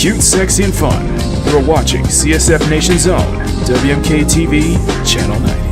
Cute, sexy, and fun. You're watching CSF Nation's own WMK TV, Channel 90.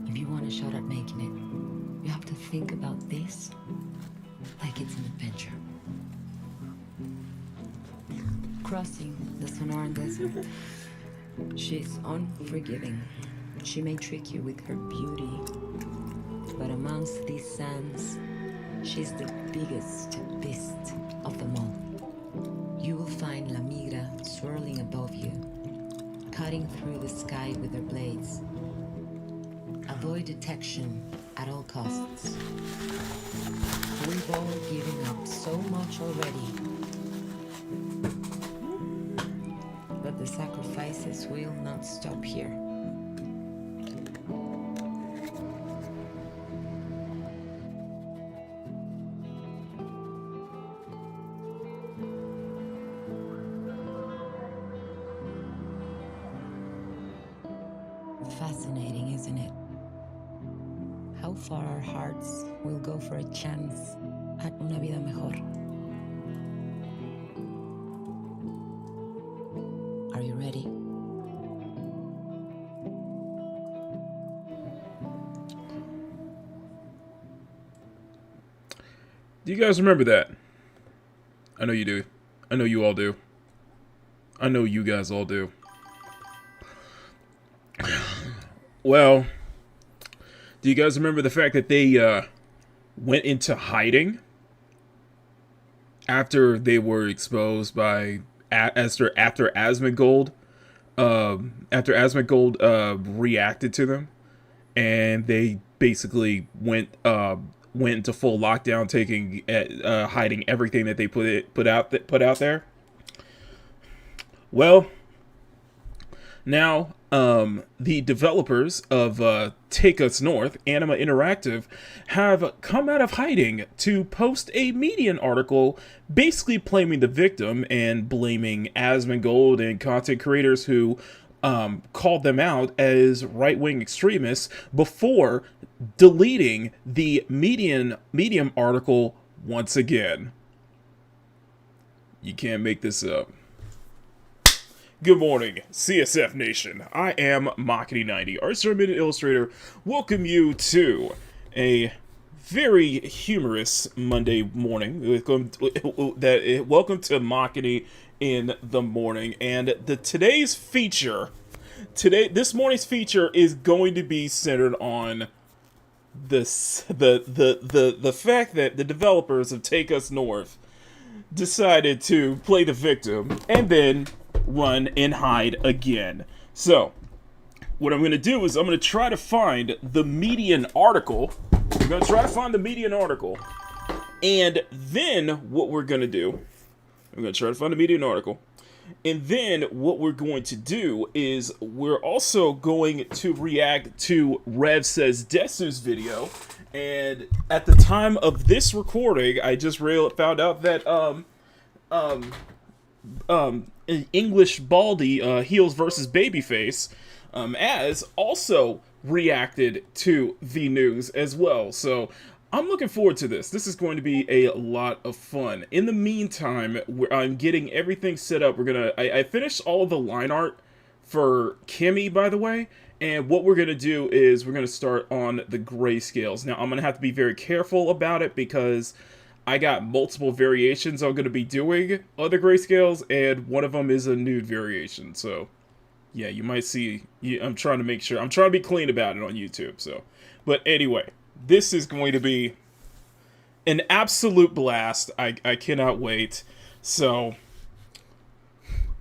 If you want a shot at making it, you have to think about this like it's an adventure. Crossing the Sonoran Desert. She's unforgiving. She may trick you with her beauty, but amongst these sands, she's the biggest beast of them all. You will find La Migra swirling above you, cutting through the sky with her blades. Avoid detection at all costs. We've all given up so much already, but the sacrifices will not stop here. Fascinating, isn't it? How far our hearts will go for a chance at una vida mejor. Are you ready? Do you guys remember that? I know you do. I know you all do. I know you guys all do. Well, do you guys remember the fact that they went into hiding after they were exposed by after Asmongold reacted to them, and they basically went into full lockdown, hiding everything that they put out there. Well, now the developers of Take Us North, Anima Interactive, have come out of hiding to post a Medium article basically blaming the victim and blaming Asmongold and content creators who called them out as right-wing extremists before deleting the Medium article once again. You can't make this up. Good morning, CSF Nation. I am Makini 90, Artist Minute Illustrator. Welcome you to a very humorous Monday morning. Welcome to Makini in the morning. And this morning's feature is going to be centered on the fact that the developers of Take Us North decided to play the victim and then run and hide again. So, what I'm going to do is I'm going to try to find the Medium article. And then what we're going to do, I'm going to try to find the Medium article. And then what we're going to do is we're also going to react to Rev Says Desu's video. And at the time of this recording, I just found out that English Baldy, Heels versus Babyface, as also reacted to the news as well. So I'm looking forward to this. This is going to be a lot of fun. In the meantime, I'm getting everything set up. I finished all of the line art for Kimmy, by the way. And what we're going to do is we're going to start on the grayscales. Now, I'm going to have to be very careful about it because I got multiple variations I'm going to be doing on the grayscales, and one of them is a nude variation. So, yeah, you might see, I'm trying to make sure, I'm trying to be clean about it on YouTube. So, but anyway, this is going to be an absolute blast. I cannot wait. So,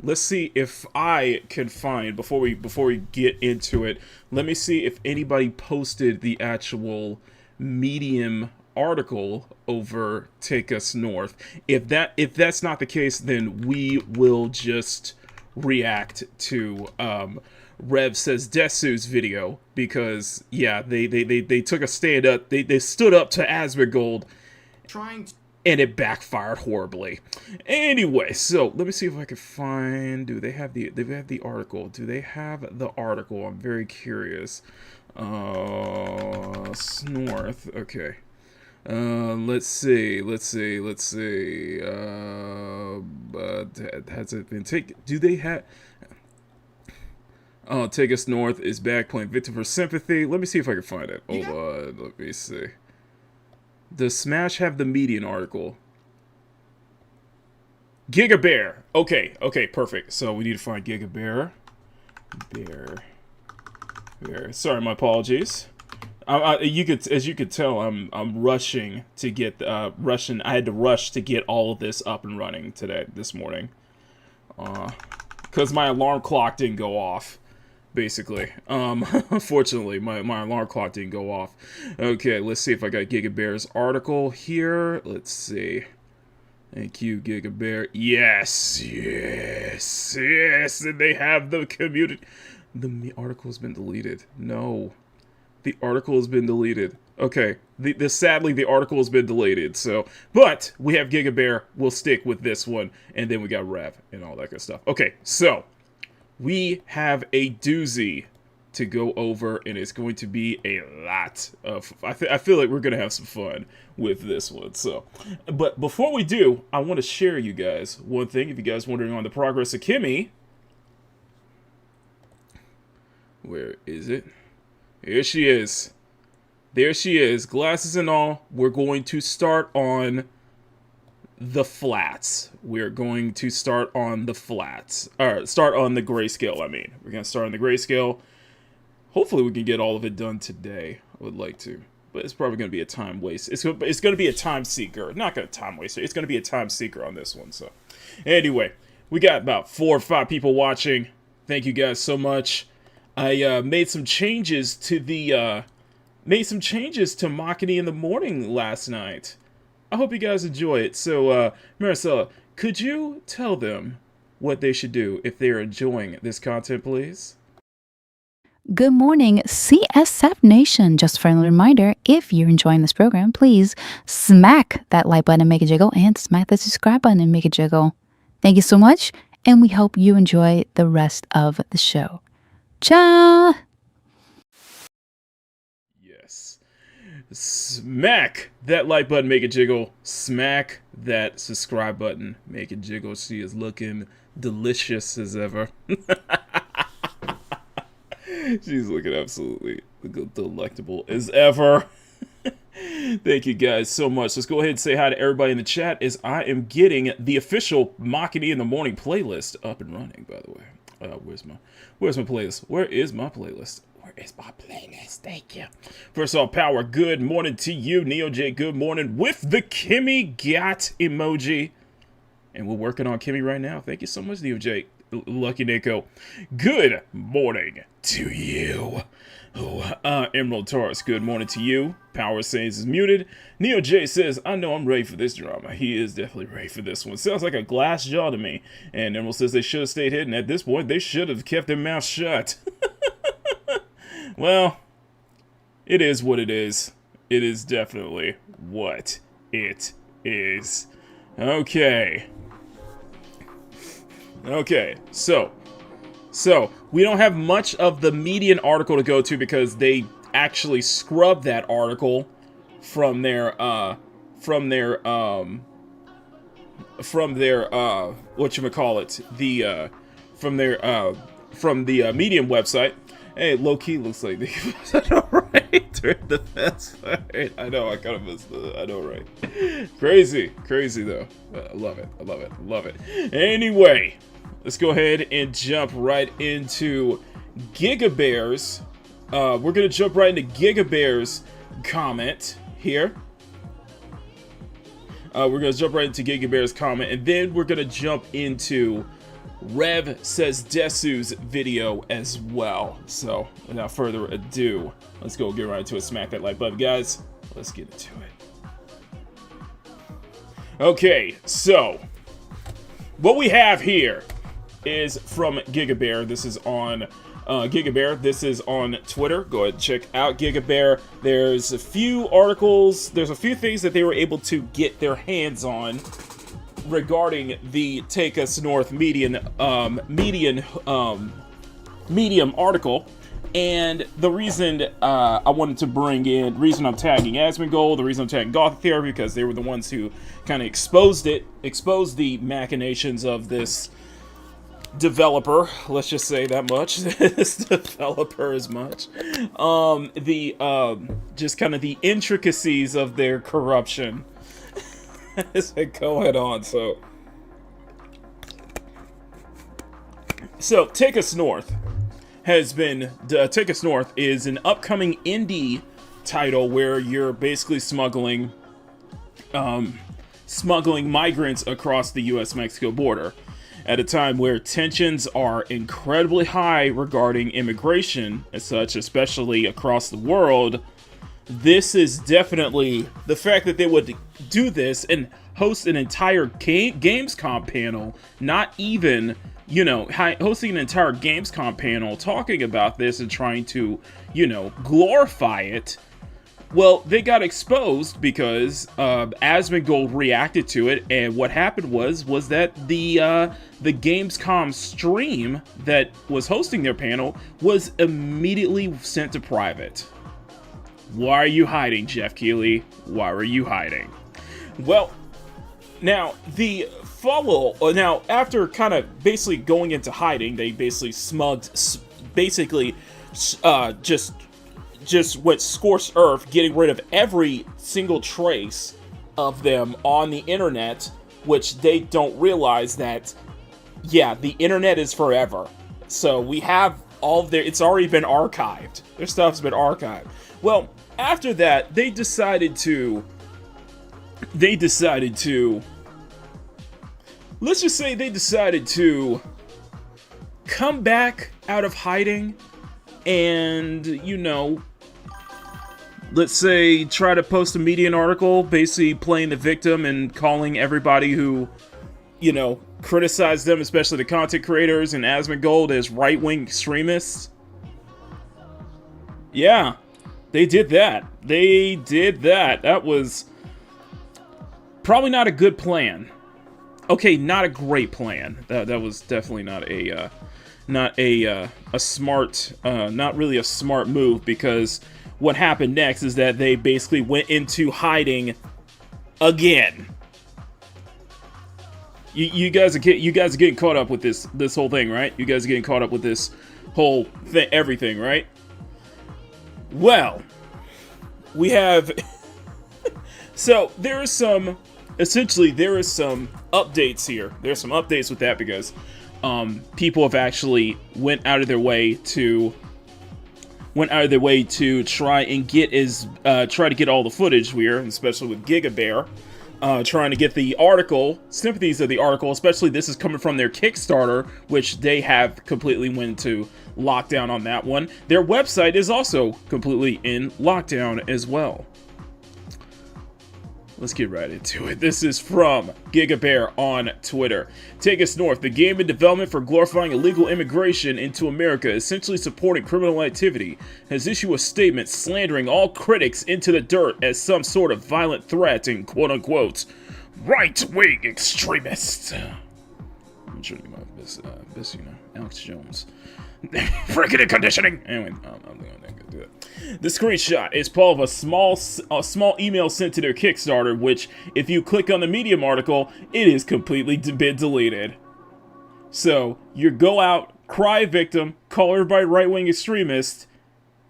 let's see if I can find, before we get into it, let me see if anybody posted the actual Medium article over Take Us North. If that's not the case, then we will just react to Rev Says Desu's video, because yeah, they took a stand up, they stood up to Asmongold, and it backfired horribly. Anyway, so let me see if I can find, do they have the article? Do they have the article? I'm very curious. Snorth, okay. Let's see. Has it been taken? Do they have? Oh, Take Us North is back playing Victim for Sympathy. Let me see if I can find it. Hold on, let me see. Does Smash have the Median article? Giga Bear. Okay, perfect. So we need to find Giga Bear. Bear. Sorry, my apologies. As you could tell, I'm rushing to get I had to rush to get all of this up and running this morning, because my alarm clock didn't go off. Basically, unfortunately, my alarm clock didn't go off. Okay, let's see if I got Giga Bear's article here. Let's see. Thank you, Giga Bear. Yes. And they have the community. The article has been deleted. No. The article has been deleted. Okay. Sadly, the article has been deleted. So, but we have Giga Bear. We'll stick with this one. And then we got Rev and all that good stuff. Okay. So, we have a doozy to go over, and it's going to be a lot of, I feel like we're going to have some fun with this one. So, but before we do, I want to share you guys one thing. If you guys are wondering on the progress of Kimmy, where is it? Here she is. There she is, glasses and all. We're going to start on the flats. We're going to start on the flats. Or start on the grayscale, I mean. We're going to start on the grayscale. Hopefully we can get all of it done today. I would like to. But it's probably going to be a time waste. It's going to be a time seeker. Not going to time waster. It's going to be a time seeker on this one. So, anyway, we got about 4 or 5 people watching. Thank you guys so much. I made some changes to Makini in the morning last night. I hope you guys enjoy it. So, Maricela, could you tell them what they should do if they're enjoying this content, please? Good morning, CSF Nation. Just a friendly reminder, if you're enjoying this program, please smack that like button and make it jiggle, and smack the subscribe button and make it jiggle. Thank you so much, and we hope you enjoy the rest of the show. Cha! Yes. Smack that like button, make it jiggle. Smack that subscribe button, make it jiggle. She is looking delicious as ever. She's looking absolutely delectable as ever. Thank you guys so much. Let's go ahead and say hi to everybody in the chat as I am getting the official Makini in the Morning playlist up and running, by the way. Where's my playlist? Where is my playlist? Where is my playlist? Thank you. First off, Power, good morning to you. Neo J, good morning with the Kimmy Gat emoji. And we're working on Kimmy right now. Thank you so much, Neo J. Lucky Nico. Good morning to you. Emerald Taurus, good morning to you. Power Saints is muted. Neo J says, I know I'm ready for this drama. He is definitely ready for this one. Sounds like a glass jaw to me. And Emerald says they should have stayed hidden. At this point, they should have kept their mouth shut. Well, it is what it is. It is definitely what it is. Okay, so we don't have much of the Median article to go to because they actually scrubbed that article from their whatchamacallit, from the Medium website. Hey, low-key looks like they alright during the fast fight. I know, I kind of missed I know, right? Crazy though. I love it. Anyway, let's go ahead and jump right into GigaBear's. We're gonna jump right into GigaBear's comment here. We're gonna jump right into GigaBear's comment, and then we're gonna jump into Rev Says Desu's video as well. So, without further ado, let's go get right into it. Smack that like button, guys. Let's get into it. Okay, so what we have here is from GigaBear. This is on GigaBear. This is on Twitter. Go ahead and check out GigaBear. There's a few articles. There's a few things that they were able to get their hands on regarding the Take Us North Medium article. And the reason I wanted to bring in, reason I'm tagging Asmongold, the reason I'm tagging Gothic Therapy, because they were the ones who kind of exposed the machinations of this developer. Let's just say that much. This developer as much. Just kind of the intricacies of their corruption. Go ahead on. So Take Us North has been Take Us North is an upcoming indie title where you're basically smuggling migrants across the U.S.-Mexico border at a time where tensions are incredibly high regarding immigration as such, especially across the world. This is definitely the fact that they would do this and host an entire Gamescom panel, not even, hosting an entire Gamescom panel talking about this and trying to, glorify it. Well, they got exposed because Asmongold reacted to it, and what happened was that the Gamescom stream that was hosting their panel was immediately sent to private. Why are you hiding, Jeff Keighley? Why were you hiding? Well, now after kind of basically going into hiding, they basically just went scorched earth, getting rid of every single trace of them on the internet, which they don't realize that, yeah, the internet is forever. So we have all of it's already been archived. Their stuff's been archived. Well, after that, they decided to, let's just say they decided to come back out of hiding and, let's say try to post a Median article basically playing the victim and calling everybody who, criticized them, especially the content creators and Asmongold, as right-wing extremists. Yeah. They did that. That was probably not a good plan. Okay, not a great plan. That was definitely not a smart, not really a smart move, because what happened next is that they basically went into hiding again. You guys are getting caught up with this whole thing, right? You guys are getting caught up with this whole thing, everything, right? Well, we have so there is some updates here. There's some updates with that because people have actually went out of their way to try and get try to get all the footage here, especially with GigaBear. trying to get the article, sympathies of the article, especially this is coming from their Kickstarter, which they have completely went into lockdown on that one. Their website is also completely in lockdown as well. Let's get right into it. This is from GigaBear on Twitter. Take Us North, the game in development for glorifying illegal immigration into America, essentially supporting criminal activity, has issued a statement slandering all critics into the dirt as some sort of violent threat and quote-unquote right-wing extremists. I'm sure you might miss, Alex Jones. Freaking and conditioning! Anyway, I'm gonna do it. The screenshot is part of a small email sent to their Kickstarter, which, if you click on the Medium article, it is completely been deleted. So, you go out, cry victim, call everybody right-wing extremist,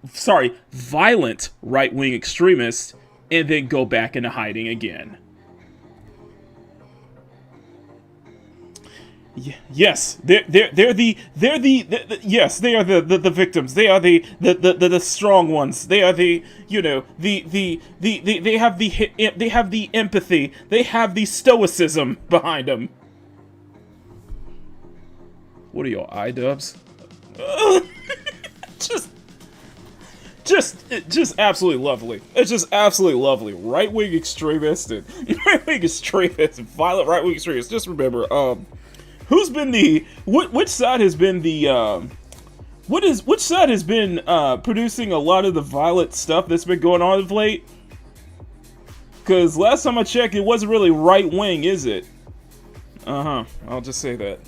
violent right-wing extremist, and then go back into hiding again. Yes, they're the victims. They are the strong ones. They are they have the empathy. They have the stoicism behind them. What are your iDubbbz? just absolutely lovely. It's just absolutely lovely. Right-wing extremists and violent right-wing extremists. Just remember, who's been which side has been which side has been producing a lot of the violent stuff that's been going on of late? Because last time I checked, it wasn't really right wing, is it? I'll just say that.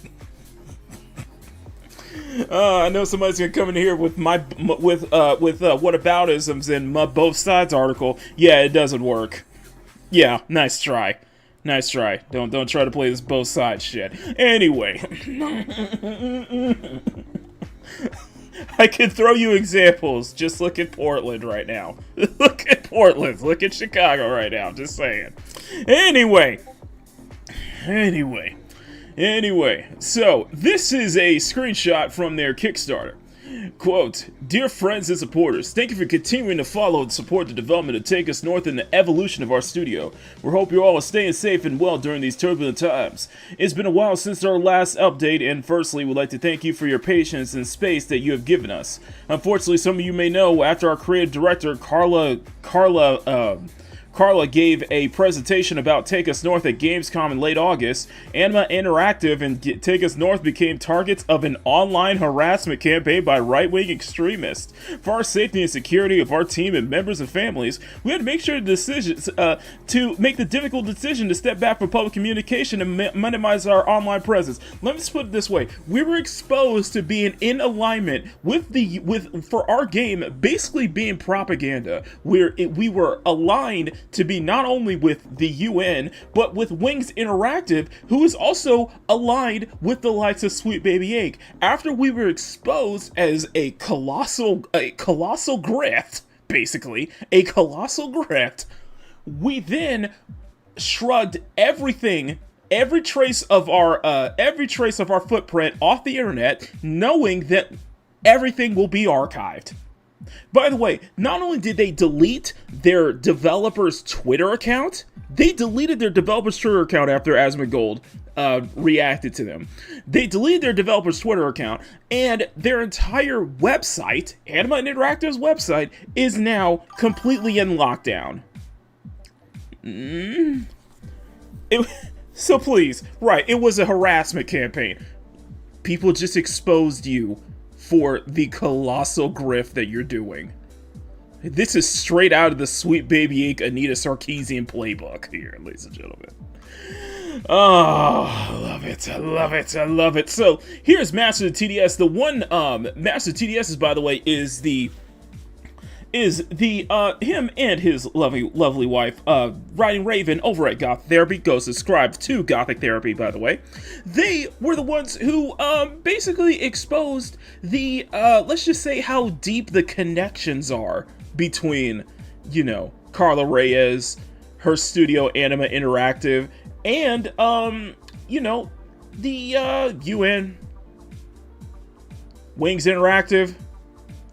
I know somebody's gonna come in here with whataboutisms in my both sides article. Yeah, it doesn't work. Yeah, nice try. Nice try. Don't try to play this both sides shit. Anyway. I can throw you examples. Just look at Portland right now. Look at Portland. Look at Chicago right now. Just saying. Anyway. So, this is a screenshot from their Kickstarter. Quote, "Dear friends and supporters, thank you for continuing to follow and support the development of Take Us North and the evolution of our studio. We hope you all are staying safe and well during these turbulent times. It's been a while since our last update, and firstly, we'd like to thank you for your patience and space that you have given us. Unfortunately, some of you may know, after our creative director, Carla gave a presentation about Take Us North at Gamescom in late August. Anima Interactive and Take Us North became targets of an online harassment campaign by right-wing extremists. For our safety and security of our team and members and families, we had to make sure to make the difficult decision to step back from public communication and minimize our online presence. Let me just put it this way: we were exposed to being in alignment for our game basically being propaganda. We were aligned to be not only with the UN, but with Wings Interactive, who is also aligned with the likes of Sweet Baby Inc. After we were exposed as a colossal grift, basically, a colossal grift, we then shrugged everything, every trace of our footprint off the internet, knowing that everything will be archived. By the way, not only did they delete their developer's Twitter account, they deleted their developer's Twitter account after Asmongold reacted to them. They deleted their developer's Twitter account, and their entire website, Anima Interactive's website, is now completely in lockdown. So please, right, it was a harassment campaign. People just exposed you for the colossal grift that you're doing. This is straight out of the Sweet Baby Inc. Anita Sarkeesian playbook here, ladies and gentlemen. Oh, I love it. So, here's Master of the TDS. The one, Master of the TDS, by the way, is him and his lovely wife, Riding Raven over at Gothic Therapy. Go subscribe to Gothic Therapy, by the way. They were the ones who, basically exposed the, let's just say how deep the connections are between, Carla Reyes, her studio Anima Interactive, and, the, UN, Wings Interactive.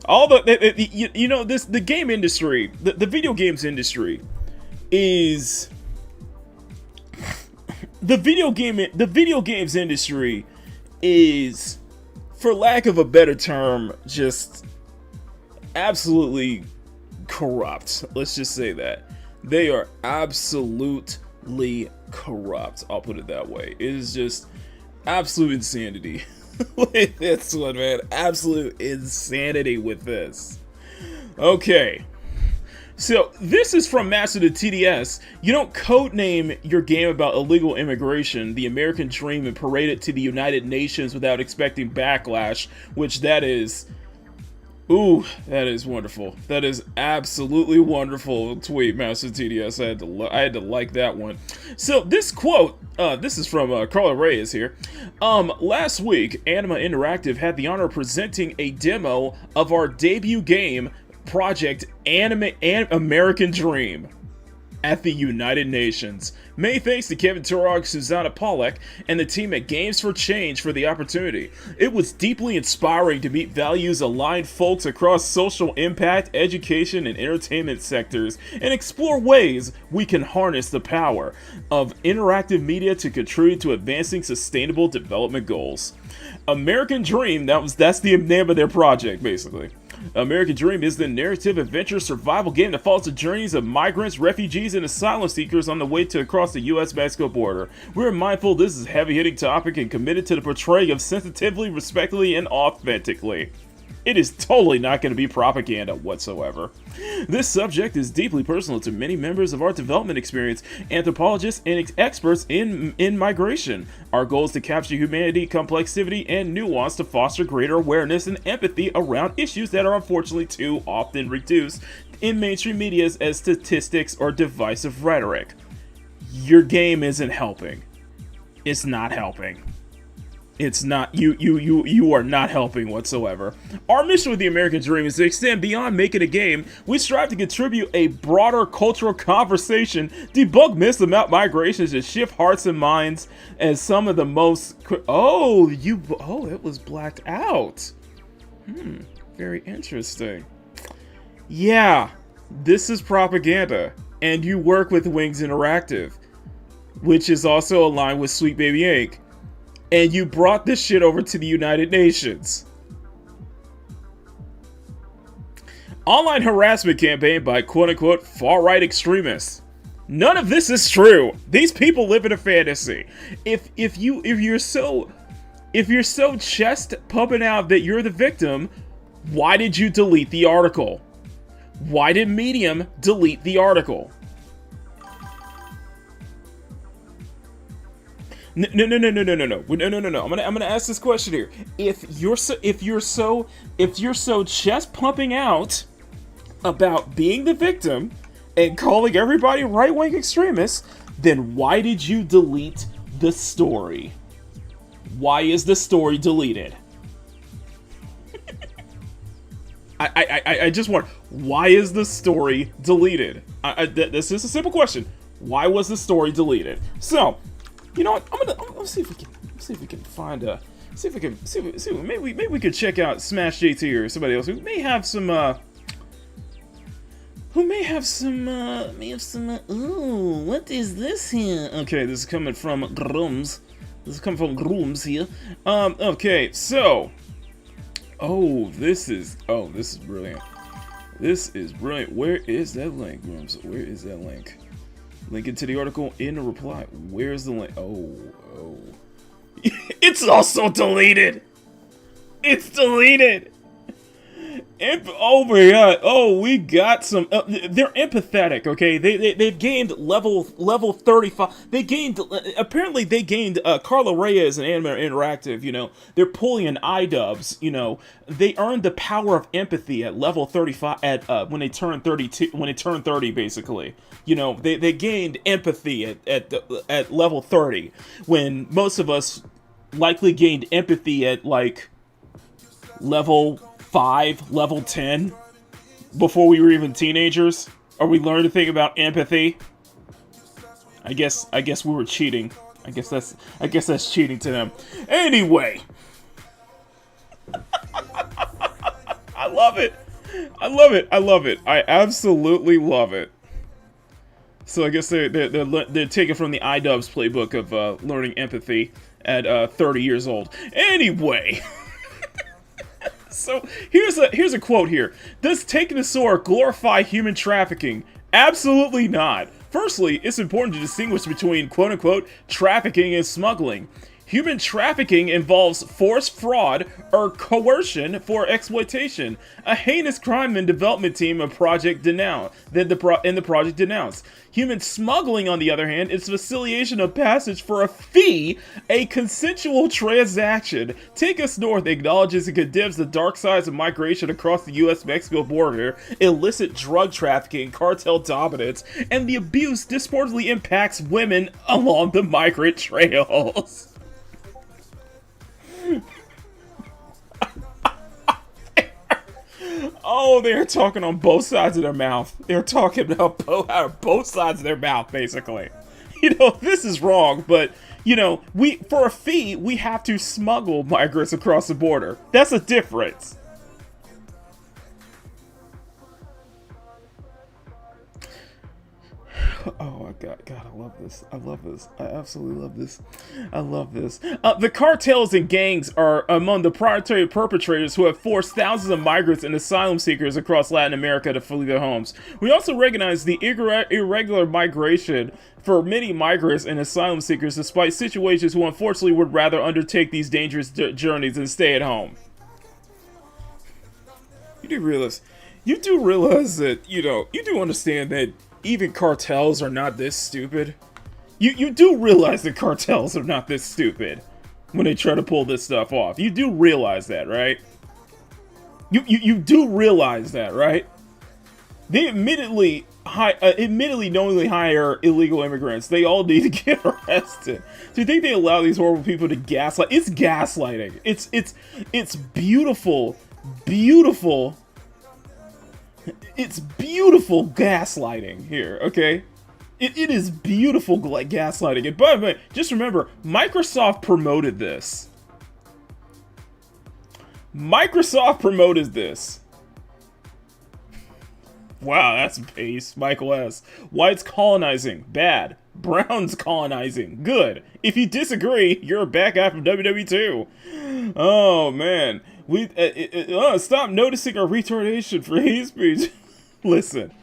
All the game industry, the video games industry is the video games industry is, for lack of a better term, just absolutely corrupt. Let's just say that. They are absolutely corrupt. I'll put it that way. It is just absolute insanity. That's what, man. Absolute insanity with this. Okay. So, this is from Master the TDS. You don't codename your game about illegal immigration, the American dream, and parade it to the United Nations without expecting backlash, which that is... Ooh, that is wonderful. That is absolutely wonderful tweet, Master TDS. I had to like that one. So, this quote, this is from Carla Reyes here. Last week, Anima Interactive had the honor of presenting a demo of our debut game, Project American Dream, at the United Nations. Many thanks to Kevin Turok, Susanna Pollack, and the team at Games for Change for the opportunity. It was deeply inspiring to meet values-aligned folks across social impact, education, and entertainment sectors, and explore ways we can harness the power of interactive media to contribute to advancing sustainable development goals. American Dream, that's the name of their project, basically. American Dream is the narrative adventure survival game that follows the journeys of migrants, refugees, and asylum seekers on the way to across the U.S.-Mexico border. We're mindful this is a heavy-hitting topic and committed to the portraying of sensitively, respectfully, and authentically. It is totally not going to be propaganda whatsoever. This subject is deeply personal to many members of our development experience, anthropologists, and experts in migration. Our goal is to capture humanity, complexity, and nuance to foster greater awareness and empathy around issues that are unfortunately too often reduced in mainstream media as statistics or divisive rhetoric. Your game isn't helping. It's not helping. It's not, you are not helping whatsoever. Our mission with the American Dream is to extend beyond making a game. We strive to contribute a broader cultural conversation, debunk myths about migrations, and shift hearts and minds as some of the most, it was blacked out. Very interesting. Yeah, this is propaganda, and you work with Wings Interactive, which is also aligned with Sweet Baby Inc., and you brought this shit over to the United Nations. Online harassment campaign by quote-unquote far-right extremists. None of this is true. These people live in a fantasy. If you're so chest pumping out that you're the victim, why did you delete the article? Why did Medium delete the article? No. I'm gonna ask this question here. If you're so chest pumping out about being the victim and calling everybody right-wing extremists, then why did you delete the story? Why is the story deleted? I just want. Why is the story deleted? This is a simple question. Why was the story deleted? So. You know what? I'm gonna see if we can find maybe we could check out Smash JT or somebody else who may have some ooh, what is this here? Okay, this is coming from Grooms. Here. Okay, so this is brilliant. This is brilliant. Where is that link, Grooms? Where is that link? Link it to the article in the reply. Where's the link? Oh. It's also deleted. It's deleted. Oh my god. Oh, we got some. They're empathetic. Okay, they've gained level 35. They gained Carla Reyes and Anima Interactive. You know, they're pulling in iDubbbz. You know, they earned the power of empathy at level 35 at when they turned 32. When they turned 30, basically. You know, they gained empathy at level 30, when most of us likely gained empathy at like level 5, level 10, before we were even teenagers, or we learned to think about empathy. I guess we were cheating. I guess that's cheating to them. Anyway, I love it. I absolutely love it. So I guess they're taking from the iDubbbz playbook of learning empathy at 30 years old. Anyway, so here's a quote here. Does Technosaur glorify human trafficking? Absolutely not. Firstly, it's important to distinguish between quote-unquote trafficking and smuggling. Human trafficking involves forced fraud or coercion for exploitation, a heinous crime in development team of Project Denounce, Project Denounce. Human smuggling, on the other hand, is facilitation of passage for a fee, a consensual transaction. Take Us North acknowledges and condemns the dark sides of migration across the U.S.-Mexico border, illicit drug trafficking, cartel dominance, and the abuse disproportionately impacts women along the migrant trails. Oh, they're talking on both sides of their mouth. They're talking out of both sides of their mouth, basically. You know, this is wrong, but, you know, for a fee, we have to smuggle migrants across the border. That's a difference. Oh, God, I love this. I love this. I absolutely love this. I love this. The cartels and gangs are among the primary perpetrators who have forced thousands of migrants and asylum seekers across Latin America to flee their homes. We also recognize the irregular migration for many migrants and asylum seekers, despite situations who unfortunately would rather undertake these dangerous journeys than stay at home. You do realize that, you know, you do understand that even cartels are not this stupid. You do realize that cartels are not this stupid when they try to pull this stuff off. You do realize that, right? You do realize that, right? They admittedly knowingly hire illegal immigrants. They all need to get arrested. Do you think they allow these horrible people to gaslight? It's gaslighting. It's beautiful, beautiful. It's beautiful gaslighting here, okay? It is beautiful gaslighting. And by the way, just remember, Microsoft promoted this. Microsoft promoted this. Wow, that's base. Michael S. Whites colonizing, bad. Browns colonizing, good. If you disagree, you're back after WWE2. Oh, man. Stop noticing our retardation for hate speech. Listen,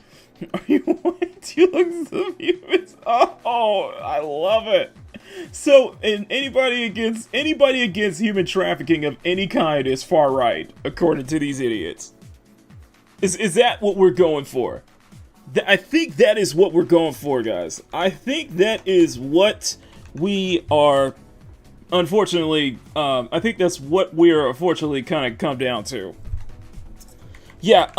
are you white? You look so humans. Oh, I love it. So, and anybody against human trafficking of any kind is far right, according to these idiots. Is that what we're going for? I think that is what we're going for, guys. I think that is what we are. Unfortunately, I think that's what we're unfortunately kind of come down to. Yeah,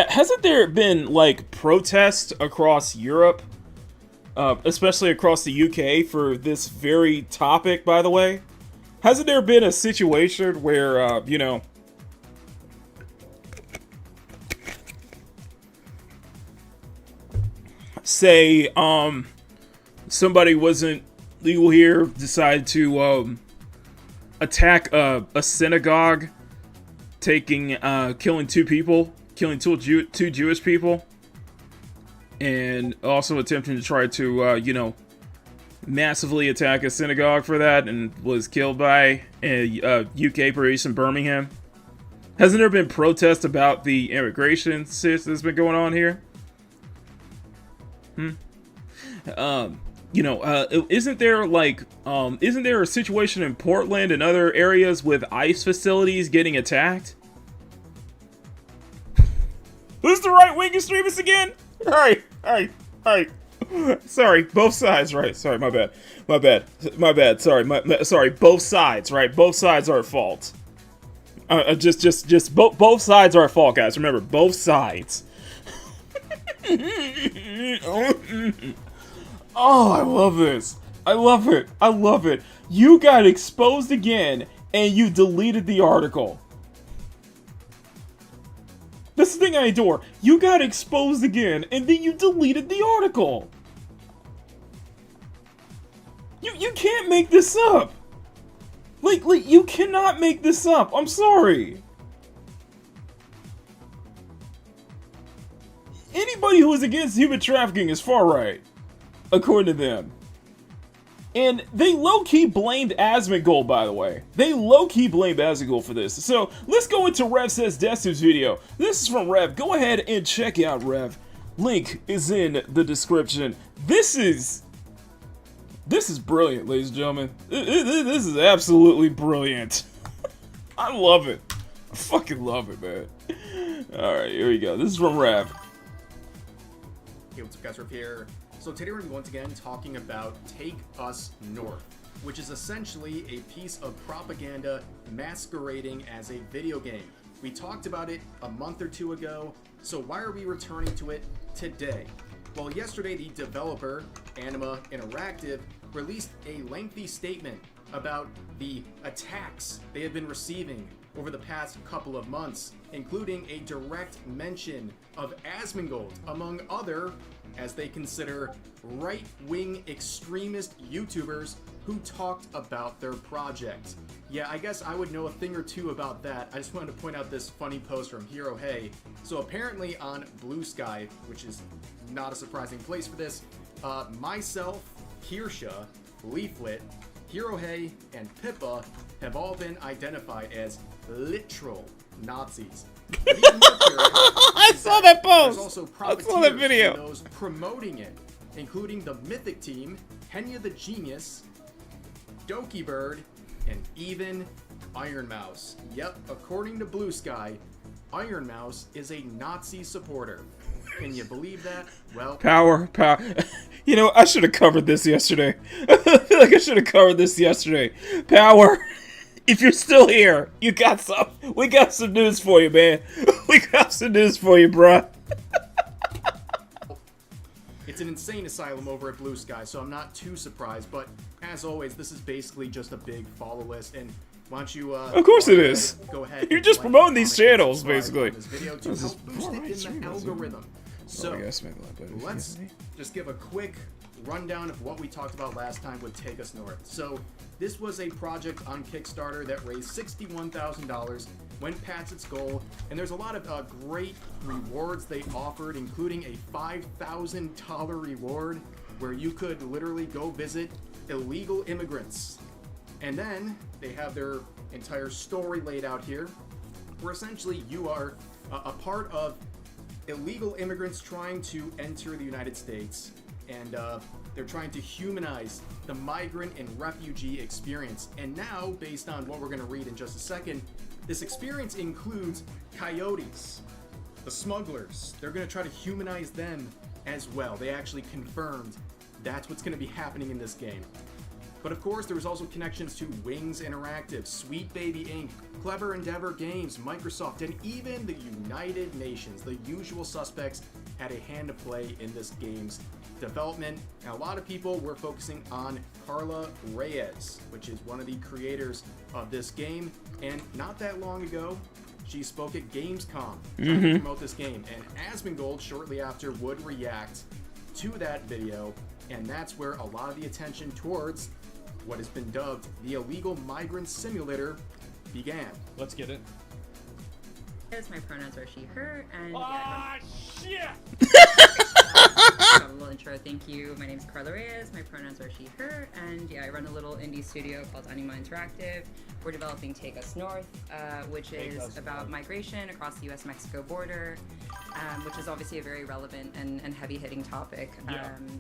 hasn't there been, like, protests across Europe, especially across the UK, for this very topic, by the way? Hasn't there been a situation where, you know, say, somebody wasn't legal here, decided to attack a synagogue, killing two Jewish people, and also attempting to try to you know, massively attack a synagogue for that, and was killed by a UK police in Birmingham. Hasn't there been protests about the immigration that's been going on here? You know, isn't there a situation in Portland and other areas with ICE facilities getting attacked? Who's the right-wing extremist again? Alright. Sorry, both sides, right? Sorry, my bad. Sorry, both sides, right? Both sides are at fault. Both sides are at fault, guys. Remember, both sides. Oh, I love this. I love it. You got exposed again, and you deleted the article. That's the thing I adore. You got exposed again, and then you deleted the article. You can't make this up. Like, you cannot make this up. I'm sorry. Anybody who is against human trafficking is far right, according to them. And they low-key blamed Asmongold, by the way. They low-key blamed Asmongold for this. So, let's go into Rev Says Destiny's video. This is from Rev. Go ahead and check out Rev. Link is in the description. This is brilliant, ladies and gentlemen. This is absolutely brilliant. I love it. I fucking love it, man. Alright, here we go. This is from Rev. Hey, what's up guys, Riff here. So today we're going to be once again talking about Take Us North, which is essentially a piece of propaganda masquerading as a video game. We talked about it a month or two ago, so why are we returning to it today? Well, yesterday the developer, Anima Interactive, released a lengthy statement about the attacks they have been receiving over the past couple of months, including a direct mention of Asmongold, among other, as they consider, right-wing extremist YouTubers who talked about their project. Yeah, I guess I would know a thing or two about that. I just wanted to point out this funny post from Hero Hey. So apparently on Blue Sky, which is not a surprising place for this, myself, Kirsha, Leaflet, Hero Hey, and Pippa have all been identified as literal Nazis. I saw that post! There's also I saw that video. those promoting it, including the Mythic Team, Henya the Genius, Doki Bird, and even Iron Mouse. Yep, according to Blue Sky, Iron Mouse is a Nazi supporter. Can you believe that? Well, Power. You know, I should have covered this yesterday. I feel like I should have covered this yesterday. Power. If you're still here, we got some news for you, man. We got some news for you, bruh. it's an insane asylum over at Blue Sky, so I'm not too surprised, but as always, this is basically just a big follow list, and why don't you, of course it is. Go ahead. You're just promoting these channels, basically. This video to help boost it in the algorithm. So, let's just give a quick rundown of what we talked about last time with Take Us North. So, this was a project on Kickstarter that raised $61,000, went past its goal, and there's a lot of great rewards they offered, including a $5,000 reward where you could literally go visit illegal immigrants. And then they have their entire story laid out here, where essentially you are a part of illegal immigrants trying to enter the United States, and they're trying to humanize the migrant and refugee experience. And now, based on what we're going to read in just a second, this experience includes coyotes, the smugglers. They're going to try to humanize them as well. They actually confirmed that's what's going to be happening in this game. But of course, there was also connections to Wings Interactive, Sweet Baby Inc., Clever Endeavor Games, Microsoft, and even the United Nations. The usual suspects had a hand to play in this game's development. And a lot of people were focusing on Carla Reyes, which is one of the creators of this game. And not that long ago, she spoke at Gamescom trying to promote this game. And Asmongold, shortly after, would react to that video. And that's where a lot of the attention towards what has been dubbed the Illegal Migrant Simulator began. Let's get it. My pronouns are she, her, and shit! a little intro. Thank you. My name is Carla Reyes. My pronouns are she, her, and I run a little indie studio called Anima Interactive. We're developing Take Us North, which is about migration across the U.S.-Mexico border, which is obviously a very relevant and heavy-hitting topic.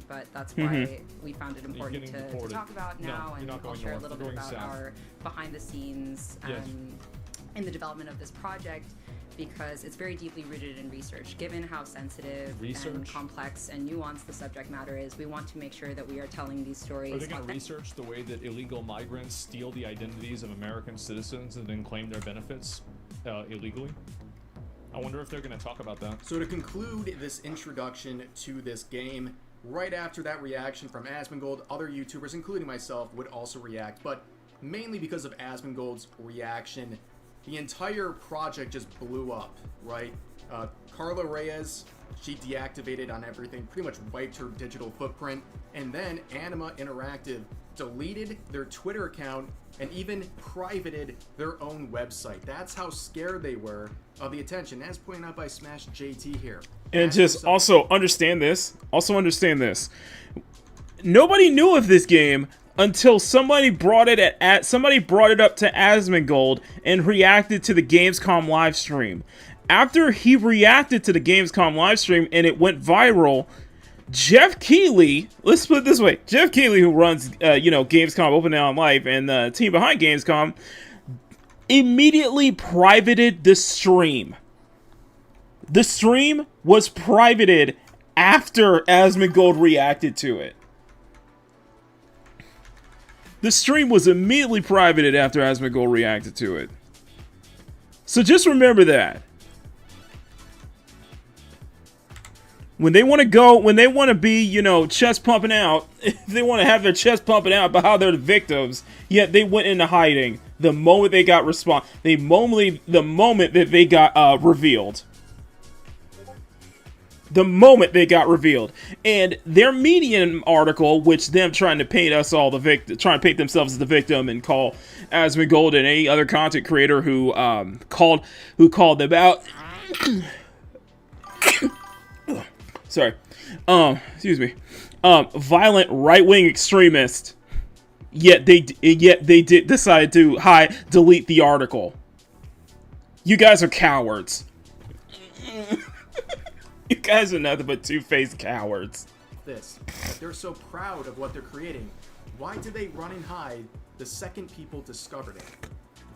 But that's why we found it important to talk about now, and I'll share a little bit about our behind-the-scenes in the development of this project, because it's very deeply rooted in research. Given how sensitive and complex and nuanced the subject matter is, we want to make sure that we are telling these stories. Are they going to research the way that illegal migrants steal the identities of American citizens and then claim their benefits illegally? I wonder if they're going to talk about that. So to conclude this introduction to this game, right after that reaction from Asmongold, other YouTubers, including myself, would also react, but mainly because of Asmongold's reaction, the entire project just blew up, right? Carla Reyes She deactivated on everything, pretty much wiped her digital footprint. And then Anima Interactive deleted their Twitter account and even privated their own website. That's how scared they were of the attention, as pointed out by Smash JT here. And just also understand this. Nobody knew of this game until somebody brought it up to Asmongold and reacted to the Gamescom live stream. After he reacted to the Gamescom live stream and it went viral, Jeff Keighley, let's put it this way, Jeff Keighley, who runs, Gamescom Open Now Live and the team behind Gamescom, immediately privated the stream. The stream was privated after Asmongold reacted to it. The stream was immediately privated after Asmongold reacted to it. So just remember that. When they want to be, chest pumping out, if they want to have their chest pumping out about how they're the victims, yet they went into hiding the moment they got the moment that they got revealed. The moment they got revealed. And their Medium article, which them trying to paint us all trying to paint themselves as the victim and call Asmongold and any other content creator who called them out. Sorry. Excuse me. Violent right-wing extremist. Yet they did decide to delete the article. You guys are cowards. You guys are nothing but two-faced cowards. They're so proud of what they're creating. Why did they run and hide the second people discovered it?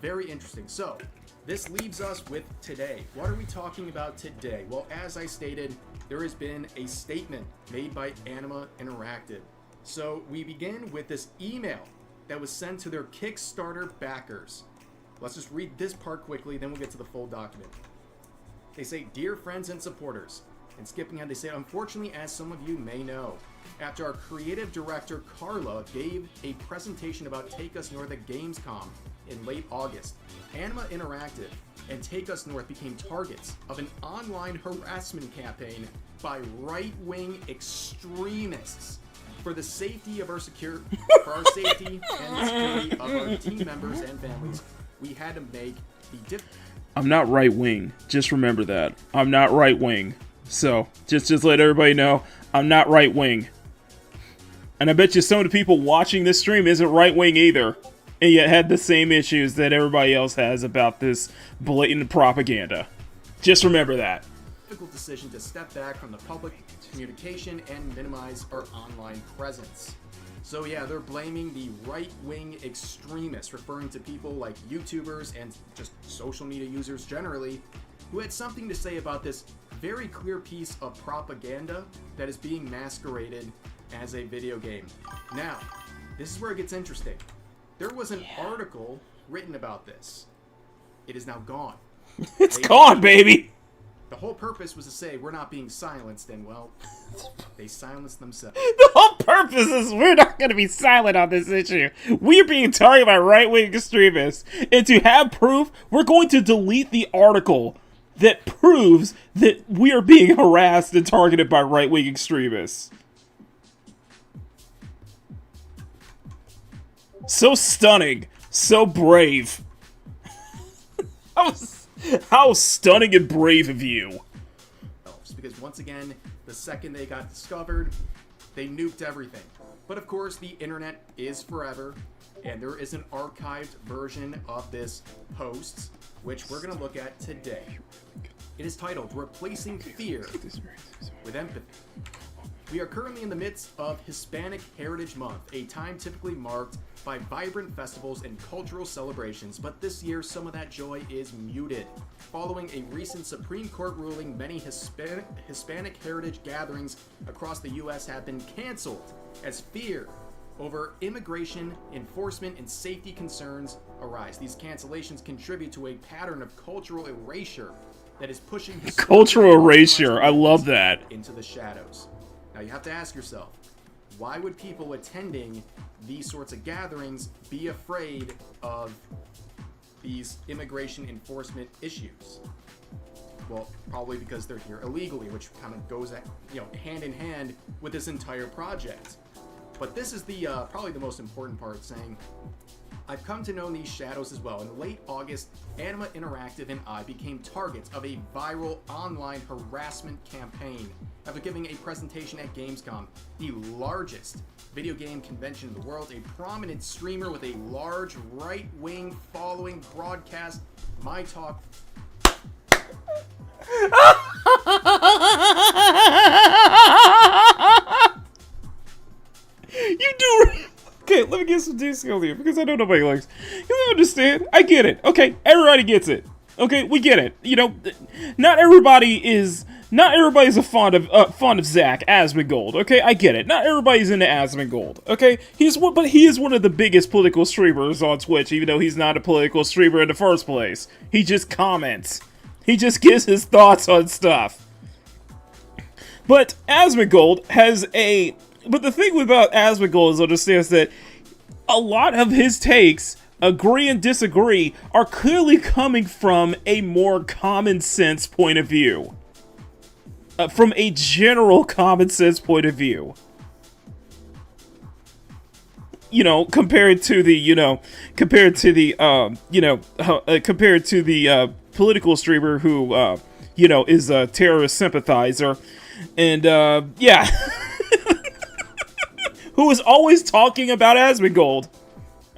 Very interesting. So, this leaves us with today. What are we talking about today? Well, as I stated, there has been a statement made by Anima Interactive. So, we begin with this email that was sent to their Kickstarter backers. Let's just read this part quickly, then we'll get to the full document. They say, "Dear friends and supporters," and skipping ahead, they say, "Unfortunately, as some of you may know, after our creative director Carla gave a presentation about Take Us North at Gamescom in late August, Anima Interactive and Take Us North became targets of an online harassment campaign by right-wing extremists. For the safety of our safety and the security of our team members and families, we had to make the I'm not right-wing. Just remember that. I'm not right-wing. So, just let everybody know, I'm not right-wing. And I bet you some of the people watching this stream isn't right-wing either, and yet had the same issues that everybody else has about this blatant propaganda. Just remember that. Difficult decision to step back from the public communication and minimize our online presence. So yeah, they're blaming the right-wing extremists, referring to people like YouTubers and just social media users generally, who had something to say about this very clear piece of propaganda that is being masqueraded as a video game. Now, this is where it gets interesting. There was an article written about this. It is now gone. It's gone, baby! The whole purpose was to say we're not being silenced, and well, they silenced themselves. The whole purpose is we're not going to be silent on this issue. We're being targeted by right-wing extremists. And to have proof, we're going to delete the article that proves that we are being harassed and targeted by right-wing extremists. So stunning. So brave. How stunning and brave of you. Because once again, the second they got discovered, they nuked everything. But of course, the internet is forever, and there is an archived version of this post, which we're going to look at today. It is titled, "Replacing Fear with Empathy." We are currently in the midst of Hispanic Heritage Month, a time typically marked by vibrant festivals and cultural celebrations, but this year some of that joy is muted. Following a recent Supreme Court ruling, many Hispanic heritage gatherings across the U.S. have been canceled as fear over immigration enforcement and safety concerns arise. These cancellations contribute to a pattern of cultural erasure that is pushing cultural erasure. I love that. Into the shadows. Now you have to ask yourself, why would people attending these sorts of gatherings be afraid of these immigration enforcement issues? Well, probably because they're here illegally, which kind of goes hand in hand with this entire project. But this is the probably the most important part, saying, I've come to know these shadows as well. In late August, Anima Interactive and I became targets of a viral online harassment campaign after giving a presentation at Gamescom, the largest video game convention in the world. A prominent streamer with a large right-wing following broadcast my talk. You do. Okay, let me get some detail here because I know nobody likes. You understand? I get it. Okay, everybody gets it. Okay, we get it. You know, not everybody's a fond of Zach Asmongold. Okay, I get it. Not everybody's into Asmongold. Okay, but he is one of the biggest political streamers on Twitch, even though he's not a political streamer in the first place. He just comments. He just gives his thoughts on stuff. But Asmongold has a. But the thing about Asmongold is understands that a lot of his takes, agree and disagree, are clearly coming from a more common sense point of view. From a general common sense point of view. You know, compared to the political streamer who, is a terrorist sympathizer. And, yeah. Who is always talking about Asmongold.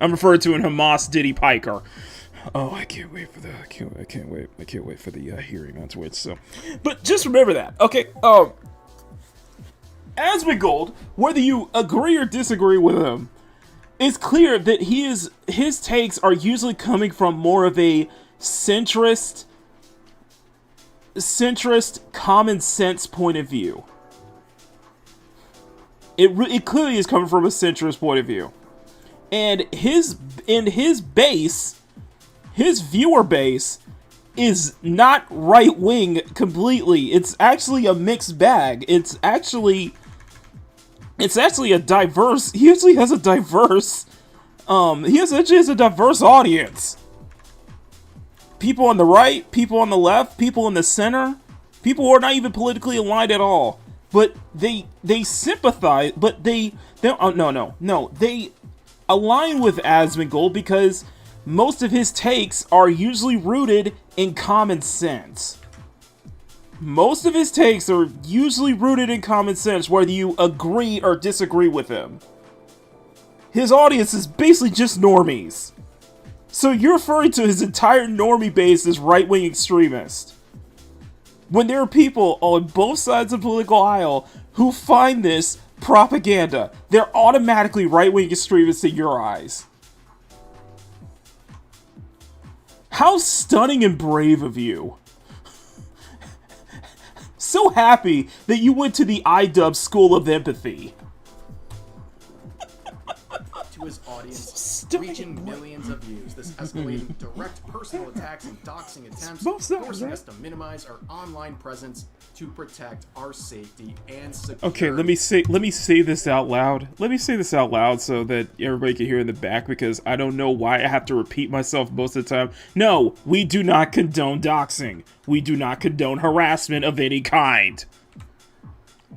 I'm referred to in Hamas Diddy Piker. Oh, I can't wait for the I can't wait for the hearing on Twitch. So, but just remember that. Okay, Asmongold, whether you agree or disagree with him, it's clear that his takes are usually coming from more of a centrist common sense point of view. It clearly is coming from a centrist point of view. And his base, his viewer base, is not right-wing completely. It's actually a mixed bag. It's actually a diverse, he actually has a diverse audience. People on the right, people on the left, people in the center, people who are not even politically aligned at all. But they sympathize, but they align with Asmongold because most of his takes are usually rooted in common sense. Most of his takes are usually rooted in common sense, whether you agree or disagree with him. His audience is basically just normies. So you're referring to his entire normie base as right-wing extremist. When there are people on both sides of the political aisle who find this propaganda, they're automatically right-wing extremists in your eyes. How stunning and brave of you. So happy that you went to the IDub School of Empathy. To his audience, reaching millions of views. This escalating direct personal attacks and doxing attempts, forcing us to minimize our online presence to protect our safety and security. Okay, let me say this out loud. Let me say this out loud so that everybody can hear in the back, because I don't know why I have to repeat myself most of the time. No, we do not condone doxing. We do not condone harassment of any kind.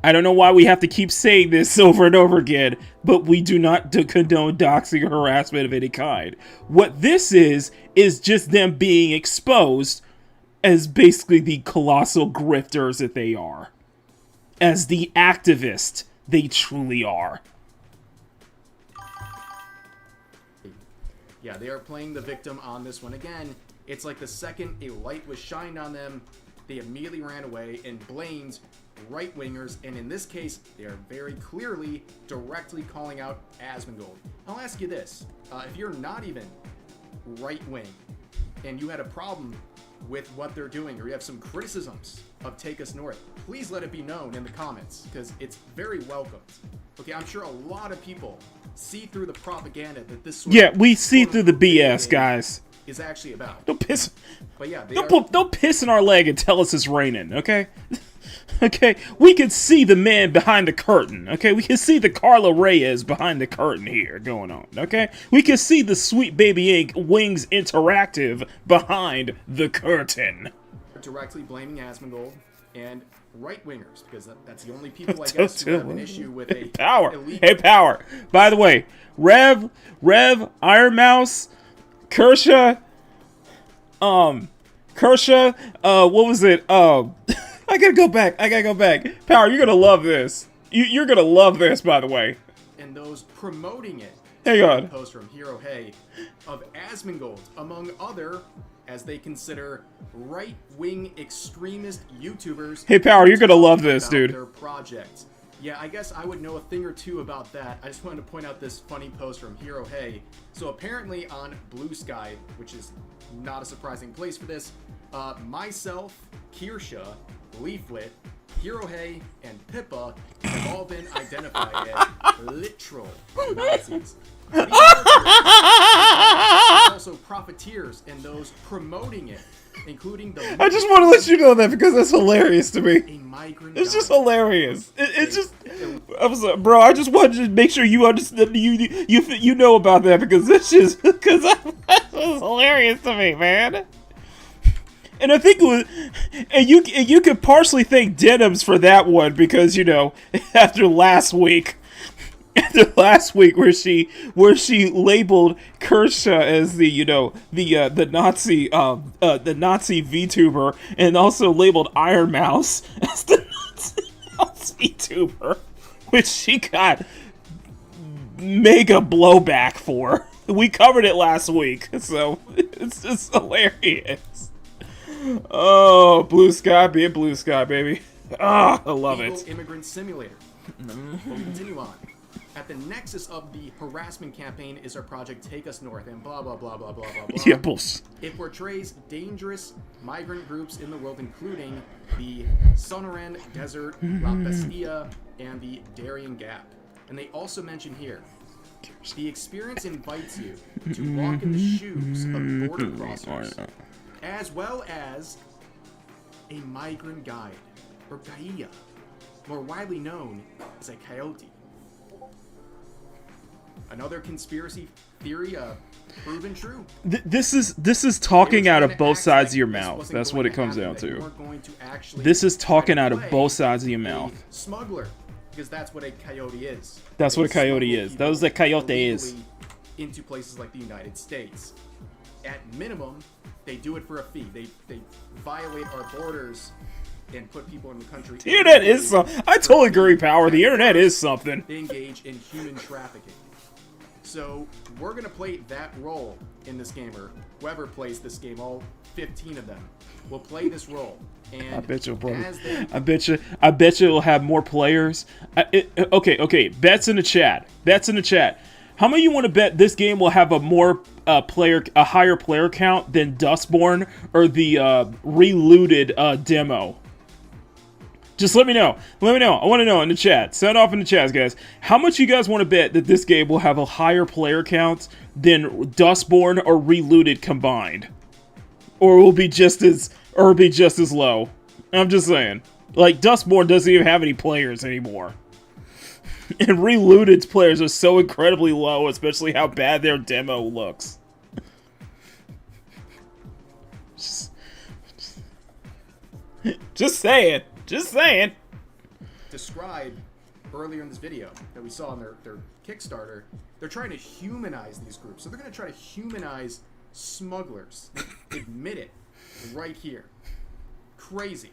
I don't know why we have to keep saying this over and over again, but we do not condone doxing or harassment of any kind. What this is just them being exposed as basically the colossal grifters that they are. As the activist they truly are. Yeah, they are playing the victim on this one again. It's like the second a light was shined on them, they immediately ran away and blamed right-wingers, and in this case, they are very clearly directly calling out Asmongold. I'll ask you this, if you're not even right-wing, and you had a problem with what they're doing, or you have some criticisms of Take Us North, please let it be known in the comments, because it's very welcomed. Okay, I'm sure a lot of people see through the propaganda that this sort of we see through the BS, guys. Is actually about. Don't piss. But yeah, don't piss in our leg and tell us it's raining, okay? Okay, we can see the man behind the curtain, okay? We can see the Carla Reyes behind the curtain here going on, okay? We can see the Sweet Baby Ink Wings Interactive behind the curtain. directly blaming Asmongold and right-wingers, because that's the only people, I guess, who have an issue with a Power. illegal... Hey, Power. By the way, Rev, Iron Mouse, Kershaw, what was it? I gotta go back. Power, you're gonna love this. You're gonna love this, by the way. And those promoting it. Hang on. Post from Hero Hey of Asmongold, among other, as they consider, right-wing extremist YouTubers. Hey, Power, you're gonna love this, dude. Their project. Yeah, I guess I would know a thing or two about that. I just wanted to point out this funny post from Hero Hey. So apparently on Blue Sky, which is not a surprising place for this, myself, Kirsha, Leaflet, Hero Hey, and Pippa have all been identified as literal Nazis. These are also profiteers and those promoting it, including the... I just want to let you know that because that's hilarious to me. A migrant It's just guide. hilarious. It's just... I was like, bro, I just wanted to make sure you understand, you know about that because this is... Because that's hilarious to me, man. And I think it was... And you could partially thank Denims for that one because, you know, after last week where she labeled Kershaw as the, you know, the Nazi VTuber and also labeled Iron Mouse as the Nazi VTuber, which she got mega blowback for. We covered it last week, so it's just hilarious. Oh, Blue Sky, be a Blue Sky, baby. Ah, I love it. Immigrant Simulator. We'll continue on. At the nexus of the harassment campaign is our project Take Us North, and blah, blah, blah, blah, blah, blah, blah. Yeah, bullshit. It portrays dangerous migrant groups in the world, including the Sonoran Desert, La Bestia, and the Darien Gap. And they also mention here, the experience invites you to walk in the shoes of border crossers, as well as a migrant guide, or Gaia, more widely known as a coyote. Another conspiracy theory proven true. This is talking out of both sides of your mouth. That's what it comes down to. This is talking out of both sides of your mouth. Smuggler, because that's what a coyote is. That's what a coyote is. That was what a coyote is. Into places like the United States. At minimum, they do it for a fee. They violate our borders and put people in the country. The internet is something. I totally agree, Power. The internet is something. They engage in human trafficking. So we're gonna play that role in this game, or whoever plays this game, all 15 of them will play this role. And I bet you, brother. as they I bet you it'll have more players. Okay. Bets in the chat. How many you want to bet this game will have a higher player count than Dustborn or the relooted demo? Just let me know. I want to know in the chat. Sound off in the chat, guys. How much you guys want to bet that this game will have a higher player count than Dustborn or relooted combined, or will be just as low? I'm just saying. Like, Dustborn doesn't even have any players anymore. And Relooted's players are so incredibly low, especially how bad their demo looks. Just saying. described earlier in this video that we saw on their Kickstarter, they're trying to humanize these groups. So they're going to try to humanize smugglers. Admit it right here. Crazy.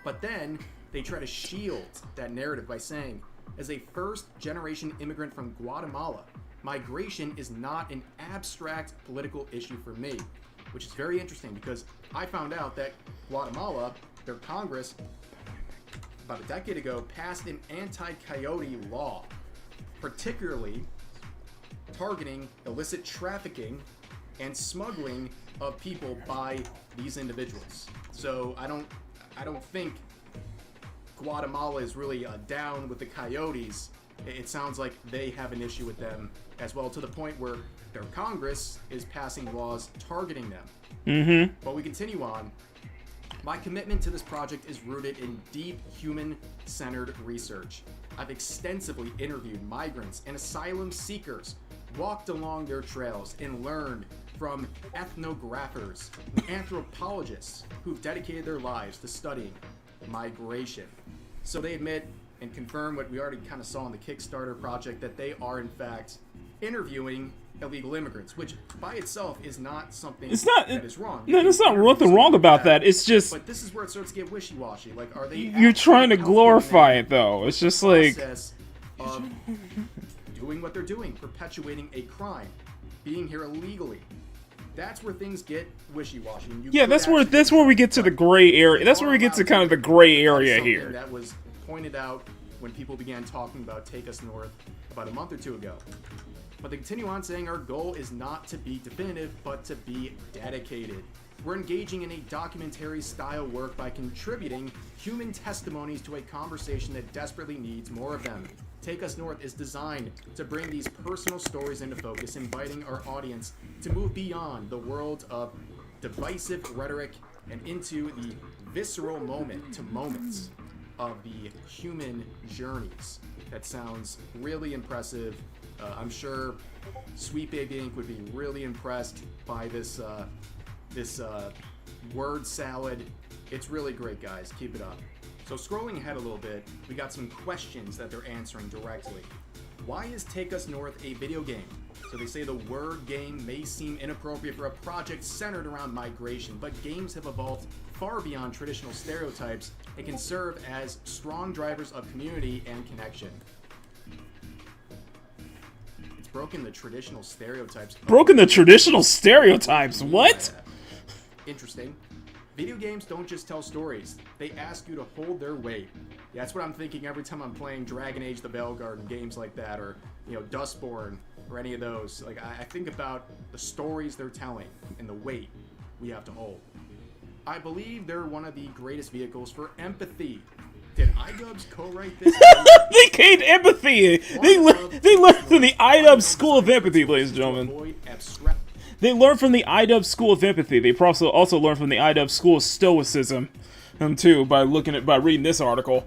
But then they try to shield that narrative by saying, as a first-generation immigrant from Guatemala, migration is not an abstract political issue for me, which is very interesting because I found out that Guatemala, their Congress, about a decade ago, passed an anti-coyote law, particularly targeting illicit trafficking and smuggling of people by these individuals. So I don't think Guatemala is really down with the coyotes. It sounds like they have an issue with them as well, to the point where their Congress is passing laws targeting them. Mm-hmm. But we continue on. My commitment to this project is rooted in deep human-centered research. I've extensively interviewed migrants and asylum seekers, walked along their trails, and learned from ethnographers, anthropologists who've dedicated their lives to studying migration. So they admit and confirm what we already kind of saw in the Kickstarter project, that they are in fact interviewing illegal immigrants, which by itself is not something that is wrong. No, there's not nothing wrong about that. It's just, but this is where it starts to get wishy-washy. Like, are they? You're trying to glorify it, though. It's just like of doing what they're doing, perpetuating a crime, being here illegally. That's where things get wishy-washy. Yeah, that's where we get to the gray area. That's where we get to kind of the gray area here. That was pointed out when people began talking about Take Us North about a month or two ago. But they continue on saying our goal is not to be definitive, but to be dedicated. We're engaging in a documentary-style work by contributing human testimonies to a conversation that desperately needs more of them. Take Us North is designed to bring these personal stories into focus, inviting our audience to move beyond the world of divisive rhetoric and into the visceral moments of the human journeys. That sounds really impressive. I'm sure Sweet Baby Inc. would be really impressed by this word salad. It's really great, guys. Keep it up. So scrolling ahead a little bit, we got some questions that they're answering directly. Why is Take Us North a video game? So they say the word game may seem inappropriate for a project centered around migration, but games have evolved far beyond traditional stereotypes and can serve as strong drivers of community and connection. It's broken the traditional stereotypes. Broken the traditional stereotypes? What? Interesting. Video games don't just tell stories. They ask you to hold their weight. Yeah, that's what I'm thinking every time I'm playing Dragon Age the Veilguard, games like that, or, Dustborn, or any of those. Like, I think about the stories they're telling and the weight we have to hold. I believe they're one of the greatest vehicles for empathy. Did iDubbbz co-write this? They gained empathy! They learned from the iDubbbz School of Empathy, ladies and gentlemen. They learned from the iDubbbz School of Empathy. They also learned from the iDubbbz School of Stoicism, too, by reading this article.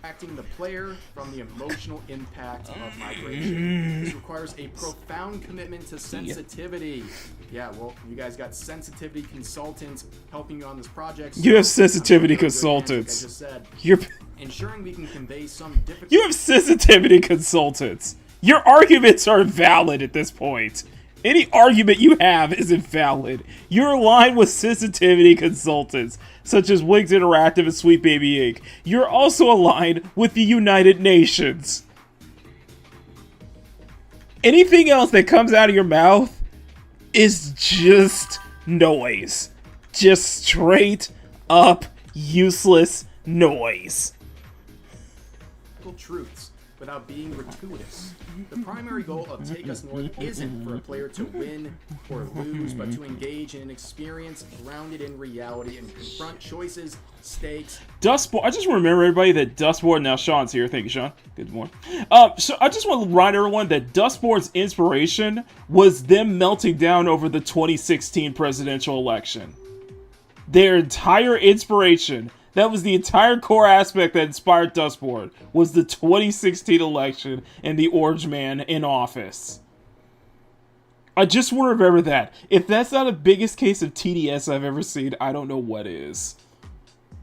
Acting the player from the emotional impact of migration. This requires a profound commitment to sensitivity. Yeah, well, you guys got sensitivity consultants helping you on this project. So you have sensitivity consultants. Like I just said, You're ensuring we can convey some difficult. You have sensitivity consultants. Your arguments are valid at this point. Any argument you have is invalid. You're aligned with sensitivity consultants, such as Wings Interactive and Sweet Baby Inc. You're also aligned with the United Nations. Anything else that comes out of your mouth is just noise. Just straight up useless noise. Truths without being gratuitous. The primary goal of Take Us North isn't for a player to win or lose, but to engage in an experience grounded in reality and confront choices, stakes. Dustboard. I just want to remember everybody that Dustboard. Now Sean's here. Thank you, Sean. Good morning. So I just want to remind everyone that Dustboard's inspiration was them melting down over the 2016 presidential election. Their entire inspiration. That was the entire core aspect that inspired Dustboard, was the 2016 election and the Orange Man in office. I just want to remember that. If that's not the biggest case of TDS I've ever seen, I don't know what is.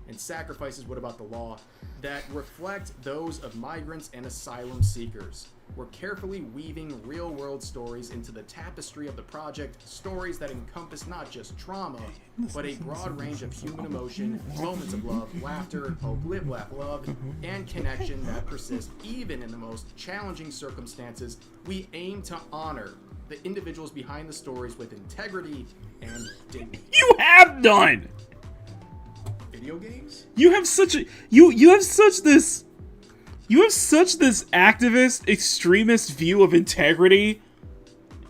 And sacrifices, what about the law, that reflect those of migrants and asylum seekers. We're carefully weaving real-world stories into the tapestry of the project, stories that encompass not just trauma, but a broad range of human emotion, moments of love, laughter, hope, live, laugh, love, and connection that persist even in the most challenging circumstances. We aim to honor the individuals behind the stories with integrity and dignity. You have done! Video games? You have such this activist, extremist view of integrity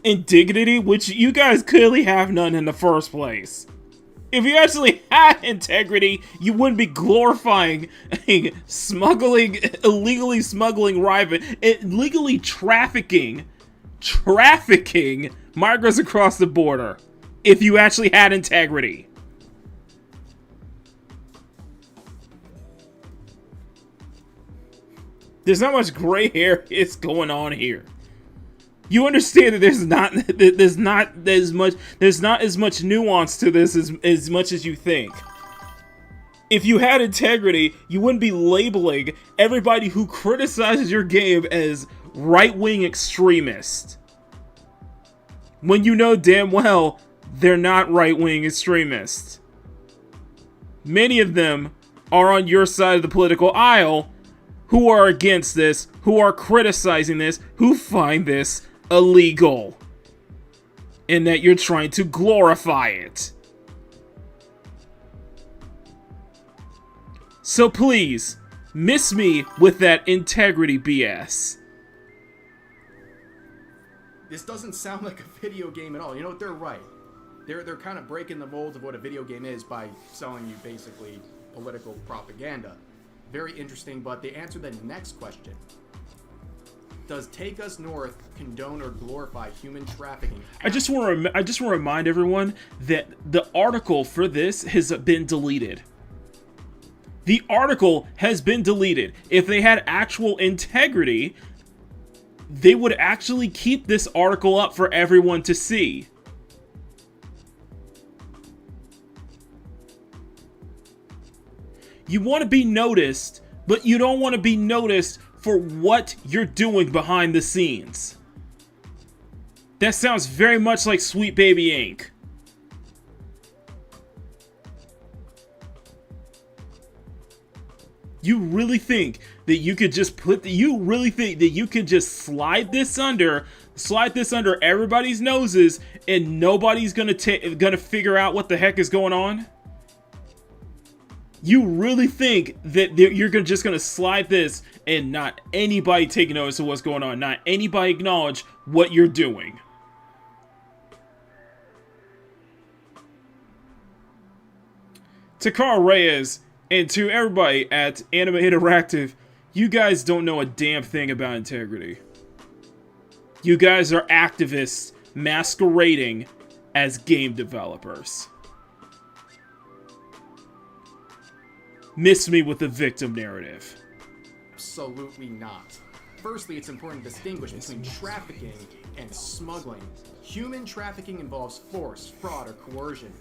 and dignity, which you guys clearly have none in the first place. If you actually had integrity, you wouldn't be glorifying smuggling, illegally smuggling, illegally trafficking migrants across the border. If you actually had integrity. There's not much gray hair is going on here. You understand that there's not as much nuance to this as much as you think. If you had integrity, you wouldn't be labeling everybody who criticizes your game as right-wing extremists. When you know damn well they're not right-wing extremists. Many of them are on your side of the political aisle, who are against this, who are criticizing this, who find this illegal. And that you're trying to glorify it. So please, miss me with that integrity BS. This doesn't sound like a video game at all. You know what? They're right. They're kind of breaking the mold of what a video game is by selling you basically political propaganda. Very interesting, but they answer the next question. Does Take Us North condone or glorify human trafficking? I just want to remind everyone that the article for this has been deleted. The article has been deleted. If they had actual integrity, they would actually keep this article up for everyone to see. You want to be noticed, but you don't want to be noticed for what you're doing behind the scenes. That sounds very much like Sweet Baby Inc. You really think that you could just slide this under everybody's noses and nobody's gonna figure out what the heck is going on? You really think that you're just gonna slide this and not anybody take notice of what's going on, not anybody acknowledge what you're doing? To Carl Reyes and to everybody at Anime Interactive, you guys don't know a damn thing about integrity. You guys are activists masquerading as game developers. Miss me with the victim narrative. Absolutely not. Firstly, it's important to distinguish between trafficking and smuggling. Human trafficking involves force, fraud, or coercion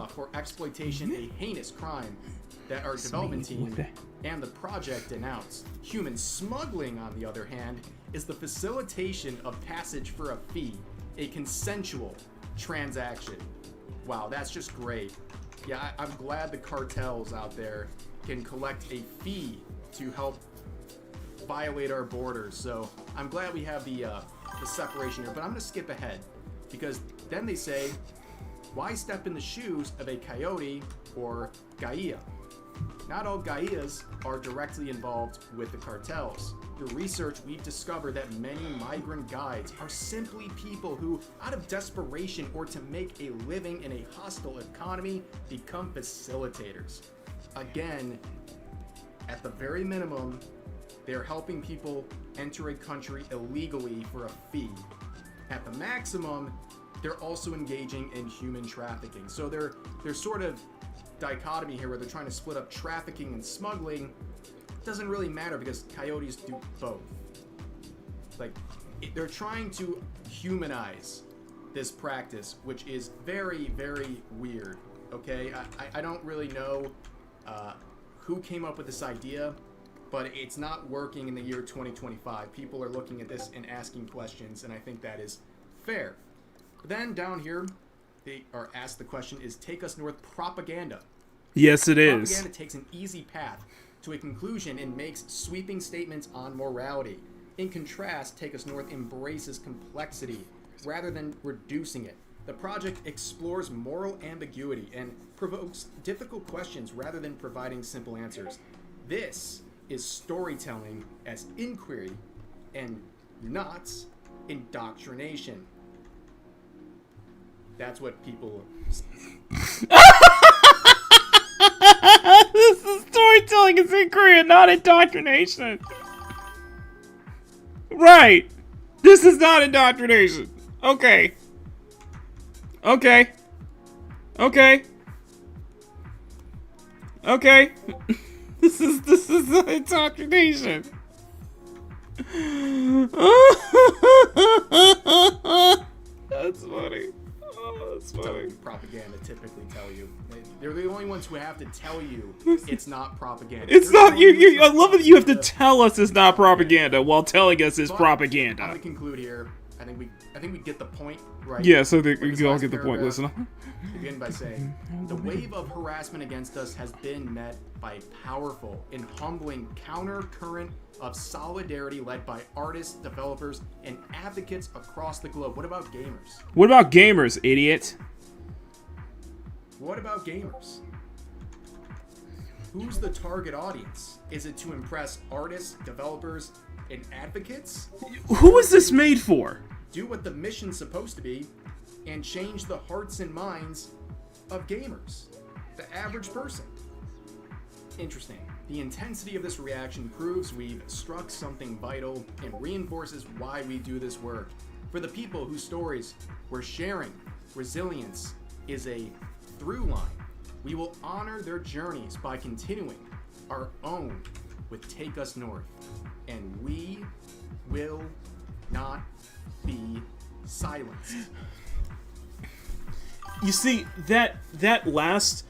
for exploitation, a heinous crime that our development team and the project denounce. Human smuggling, on the other hand, is the facilitation of passage for a fee, a consensual transaction. Wow, that's just great. Yeah, I'm glad the cartels out there can collect a fee to help violate our borders. So I'm glad we have the separation here, but I'm going to skip ahead because then they say, why step in the shoes of a coyote or gaia? Not all gaias are directly involved with the cartels. Through research, we've discovered that many migrant guides are simply people who, out of desperation or to make a living in a hostile economy, become facilitators. Again, at the very minimum, they're helping people enter a country illegally for a fee. At the maximum, they're also engaging in human trafficking. So they're sort of dichotomy here where they're trying to split up trafficking and smuggling. It doesn't really matter because coyotes do both. Like, they're trying to humanize this practice, which is very, very weird. Okay, I don't really know who came up with this idea, but it's not working in the year 2025. People are looking at this and asking questions, and I think that is fair. But then down here, they are asked the question, is Take Us North propaganda? Yes, it is. Propaganda takes an easy path to a conclusion and makes sweeping statements on morality. In contrast, Take Us North embraces complexity rather than reducing it. The project explores moral ambiguity and provokes difficult questions rather than providing simple answers. This is storytelling as inquiry and not indoctrination. That's what people... This is storytelling as inquiry and not indoctrination. Right. This is not indoctrination. Okay. Okay. Okay. Okay. This is not indoctrination. you. They're the only ones who have to tell you it's not propaganda. It's not. I love that you have to tell us it's not propaganda while telling us it's propaganda. I'm gonna conclude here. I think we get the point, right? Yeah, so we all get the point, listener. Begin by saying, the wave of harassment against us has been met by powerful and humbling counter-current of solidarity led by artists, developers, and advocates across the globe. What about gamers? What about gamers, idiot? What about gamers? Who's the target audience? Is it to impress artists, developers, and advocates? Who is this made for? Do what the mission's supposed to be and change the hearts and minds of gamers, the average person. Interesting. The intensity of this reaction proves we've struck something vital and reinforces why we do this work. For the people whose stories we're sharing, resilience is a through line. We will honor their journeys by continuing our own with Take Us North, and we will not be silenced. You see, that last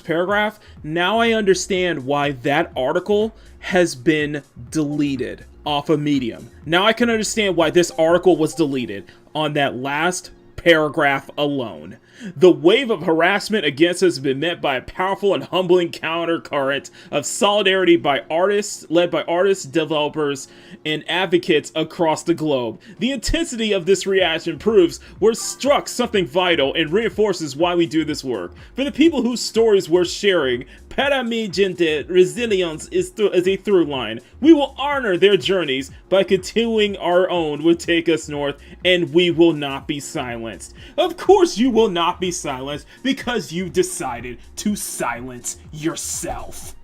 paragraph, now I understand why that article has been deleted off of Medium. Now I can understand why this article was deleted on that last paragraph alone. The wave of harassment against us has been met by a powerful and humbling countercurrent of solidarity by artists, led by artists, developers, and advocates across the globe. The intensity of this reaction proves we're struck something vital and reinforces why we do this work. For the people whose stories we're sharing, para mi gente, resilience is a through line. We will honor their journeys by continuing our own with Take Us North, and we will not be silenced. Of course you will not be silenced, because you decided to silence yourself.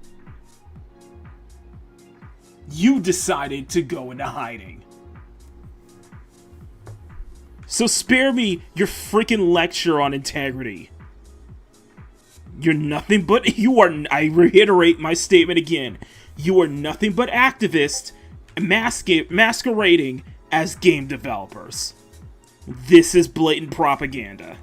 You decided to go into hiding. So spare me your freaking lecture on integrity. You're nothing but, I reiterate my statement again, you are nothing but activists masquerading as game developers. This is blatant propaganda.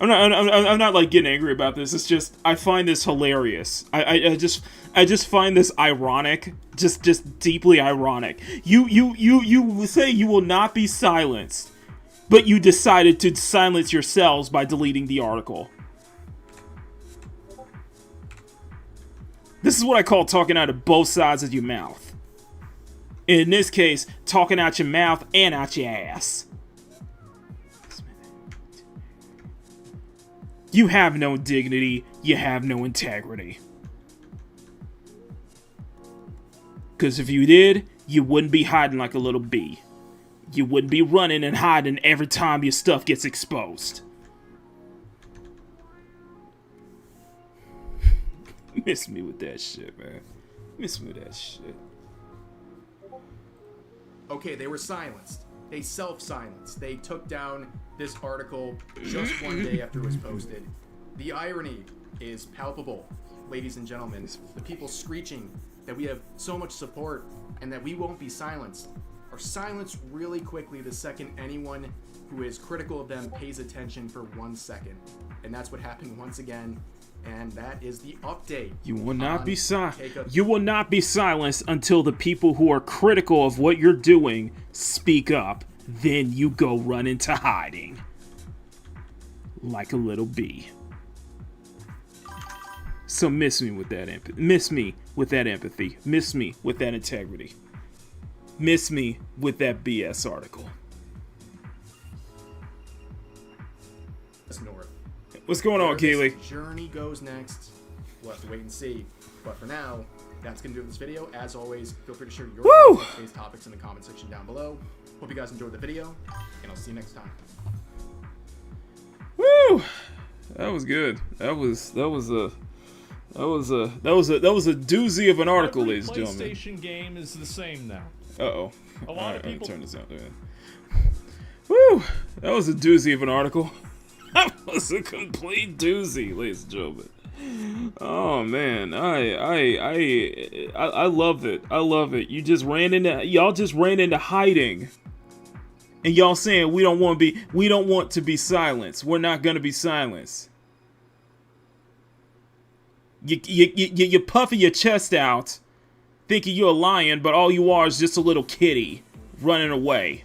I'm not like getting angry about this. It's just I find this hilarious. I just find this ironic, just deeply ironic. You say you will not be silenced, but you decided to silence yourselves by deleting the article. This is what I call talking out of both sides of your mouth. In this case, talking out your mouth and out your ass. You have no dignity, you have no integrity. Because if you did, you wouldn't be hiding like a little bee. You wouldn't be running and hiding every time your stuff gets exposed. Miss me with that shit, man. Miss me with that shit. Okay, they were silenced. They self-silenced. They took down this article just one day after it was posted. The irony is palpable, ladies and gentlemen. The people screeching that we have so much support and that we won't be silenced are silenced really quickly the second anyone who is critical of them pays attention for 1 second. And that's what happened once again. And that is the update. You will not be You will not be silenced until the people who are critical of what you're doing speak up. Then you go run into hiding like a little bee. So miss me with that empathy. Miss me with that empathy. Miss me with that integrity. Miss me with that BS article. North. What's going on, Keely? Journey goes next. We'll have to wait and see. But for now, that's going to do this video. As always, feel free to share your thoughts on today's topics in the comment section down below. Hope you guys enjoyed the video, and I'll see you next time. Woo! That was good. That was a doozy of an article, ladies and gentlemen. PlayStation game is the same now. Uh-oh. A lot of people turn this out. Woo! That was a doozy of an article. That was a complete doozy, ladies and gentlemen. Oh man, I love it. I love it. Y'all just ran into hiding And y'all saying we don't want to be silenced. We're not gonna be silenced. You're puffing your chest out, thinking you're a lion, but all you are is just a little kitty running away.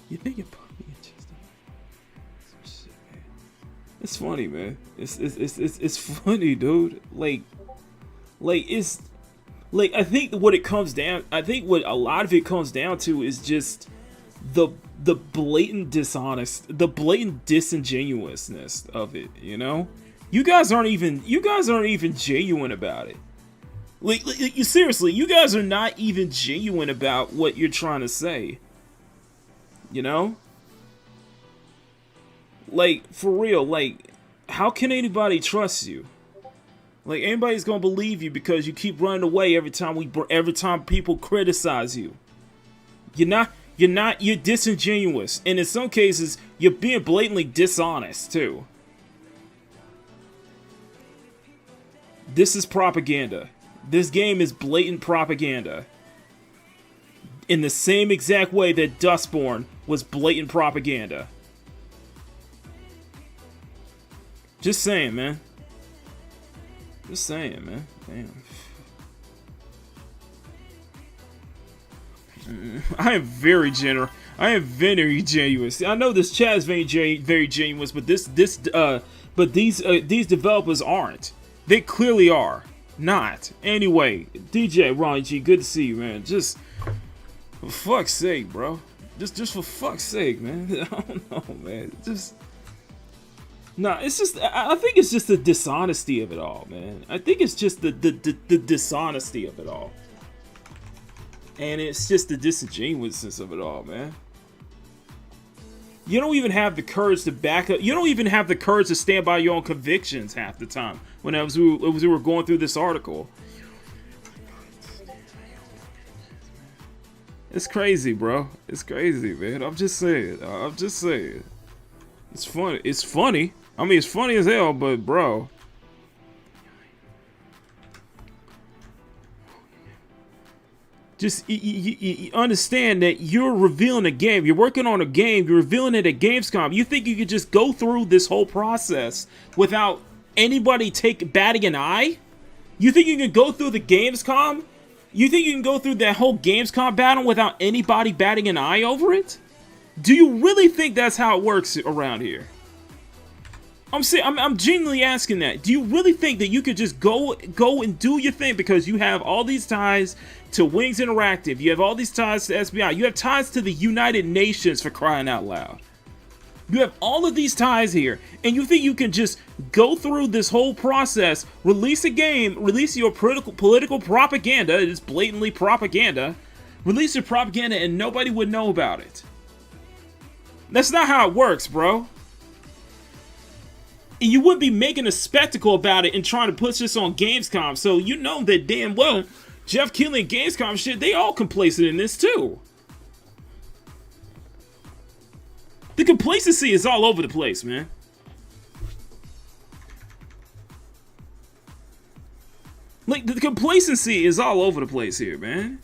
You think you're puffing your chest out? Some shit, man. It's funny, man. It's funny, dude. Like it's like I think what it comes down. I think what a lot of it comes down to is just the blatant disingenuousness of it. You know, you guys aren't even genuine about it. Like you seriously, you guys are not even genuine about what you're trying to say. You know? Like, for real, like, how can anybody trust you? Like, anybody's gonna believe you because you keep running away every time people criticize you. You're disingenuous. And in some cases, you're being blatantly dishonest, too. This is propaganda. This game is blatant propaganda. In the same exact way that Dustborn was blatant propaganda. Just saying, man. Just saying, man. Damn. I am very generous. I am very genuine. I know this chat is very genuine, but these developers aren't. They clearly are not. Anyway, DJ Ronnie G, good to see you, man. Just for fuck's sake, bro. Just for fuck's sake, man. I don't know, man. It's just. I think it's just the dishonesty of it all, man. I think it's just the dishonesty of it all, and it's just the disingenuousness of it all, man. You don't even have the courage to back up. You don't even have the courage to stand by your own convictions half the time. When we were going through this article, it's crazy, bro. It's crazy, man. I'm just saying. It's funny. It's funny. I mean, it's funny as hell, but bro. Just you understand that you're revealing a game. You're working on a game. You're revealing it at Gamescom. You think you could just go through this whole process without anybody batting an eye? You think you can go through the Gamescom? You think you can go through that whole Gamescom battle without anybody batting an eye over it? Do you really think that's how it works around here? I'm genuinely asking that. Do you really think that you could just go and do your thing because you have all these ties to Wings Interactive, you have all these ties to SBI, you have ties to the United Nations, for crying out loud. You have all of these ties here, and you think you can just go through this whole process, release a game, release your political propaganda, it is blatantly propaganda, release your propaganda and nobody would know about it. That's not how it works, bro. And you wouldn't be making a spectacle about it and trying to push this on Gamescom, so you know that damn well Jeff Keighley and Gamescom shit, they all complacent in this too. The complacency is all over the place, man. Like, the complacency is all over the place here, man.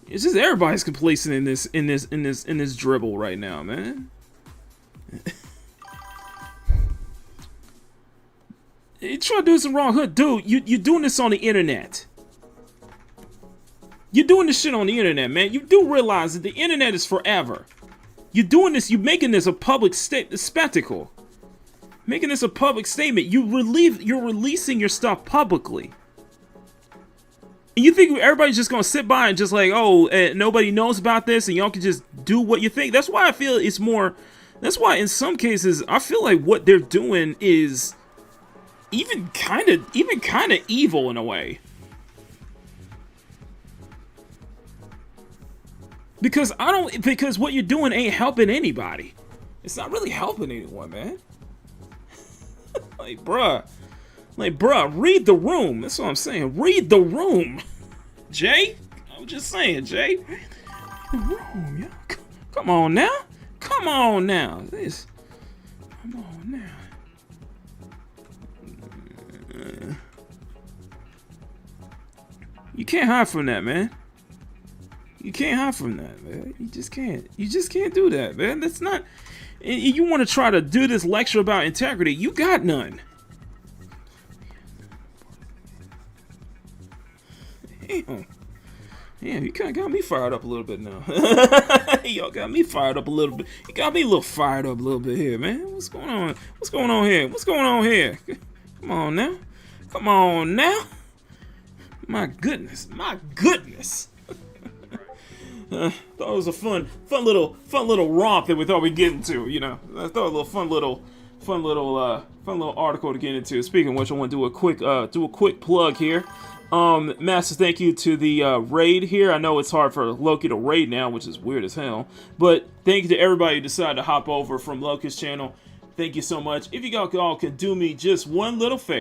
It's just everybody's complacent in this dribble right now, man. You try to do some wrong hood, dude. You're doing this on the internet. You're doing this shit on the internet, man. You do realize that the internet is forever. You're doing this. You're making this a public spectacle. Making this a public statement. You're releasing your stuff publicly. And you think everybody's just gonna sit by and just like, oh, nobody knows about this, and y'all can just do what you think? That's why I feel it's more. That's why in some cases I feel like what they're doing is even kind of evil in a way. Because what you're doing ain't helping anybody. It's not really helping anyone, man. Like, bruh, read the room. That's what I'm saying. Read the room. Jay? I'm just saying, Jay. Read the room, yeah. Come on now. Come on now. Come on now. You can't hide from that, man. You can't hide from that, man. You just can't. You just can't do that, man. That's not. You want to try to do this lecture about integrity? You got none. Damn. Damn, you kind of got me fired up a little bit now. Y'all got me fired up a little bit. You got me a little fired up a little bit here, man. What's going on? What's going on here? What's going on here? Come on now. Come on now. My goodness. My goodness. Thought it was a fun little romp that we thought we'd get into, you know. I thought a little fun little article to get into. Speaking of which, I want to do a quick plug here. Massive thank you to the raid here. I know it's hard for Loki to raid now, which is weird as hell. But thank you to everybody who decided to hop over from Loki's channel. Thank you so much. If you all could do me just one little favor.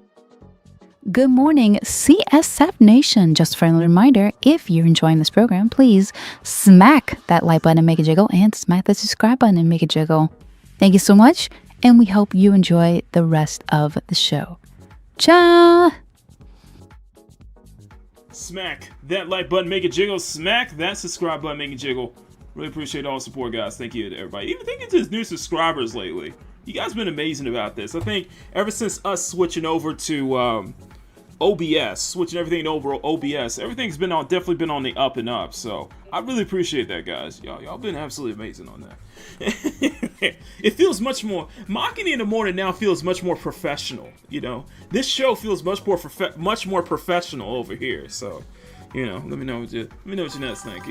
Good morning, CSF Nation. Just a friendly reminder, if you're enjoying this program, please smack that like button and make it jiggle, and smack the subscribe button and make it jiggle. Thank you so much, and we hope you enjoy the rest of the show. Ciao! Smack that like button, make it jiggle. Smack that subscribe button, make it jiggle. Really appreciate all the support, guys. Thank you to everybody. Even thank you to new subscribers lately. You guys been amazing about this. I think ever since us switching over to OBS, switching everything over to OBS, everything's been definitely been on the up and up. So I really appreciate that, guys. Y'all been absolutely amazing on that. It feels much more. Makini in the morning now feels much more professional. You know, this show feels much more professional over here. So, you know, let me know what you guys think.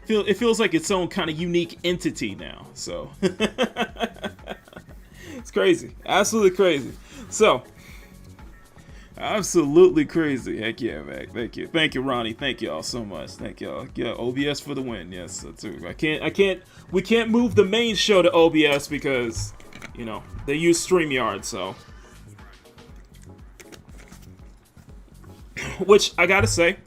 It feels like its own kind of unique entity now. So it's crazy, absolutely crazy. So. Absolutely crazy. Heck yeah, man. Thank you, Ronnie. Thank y'all so much. Thank y'all. Yeah, OBS for the win. Yes, too. We can't move the main show to OBS because, you know, they use StreamYard, so. Which I gotta say,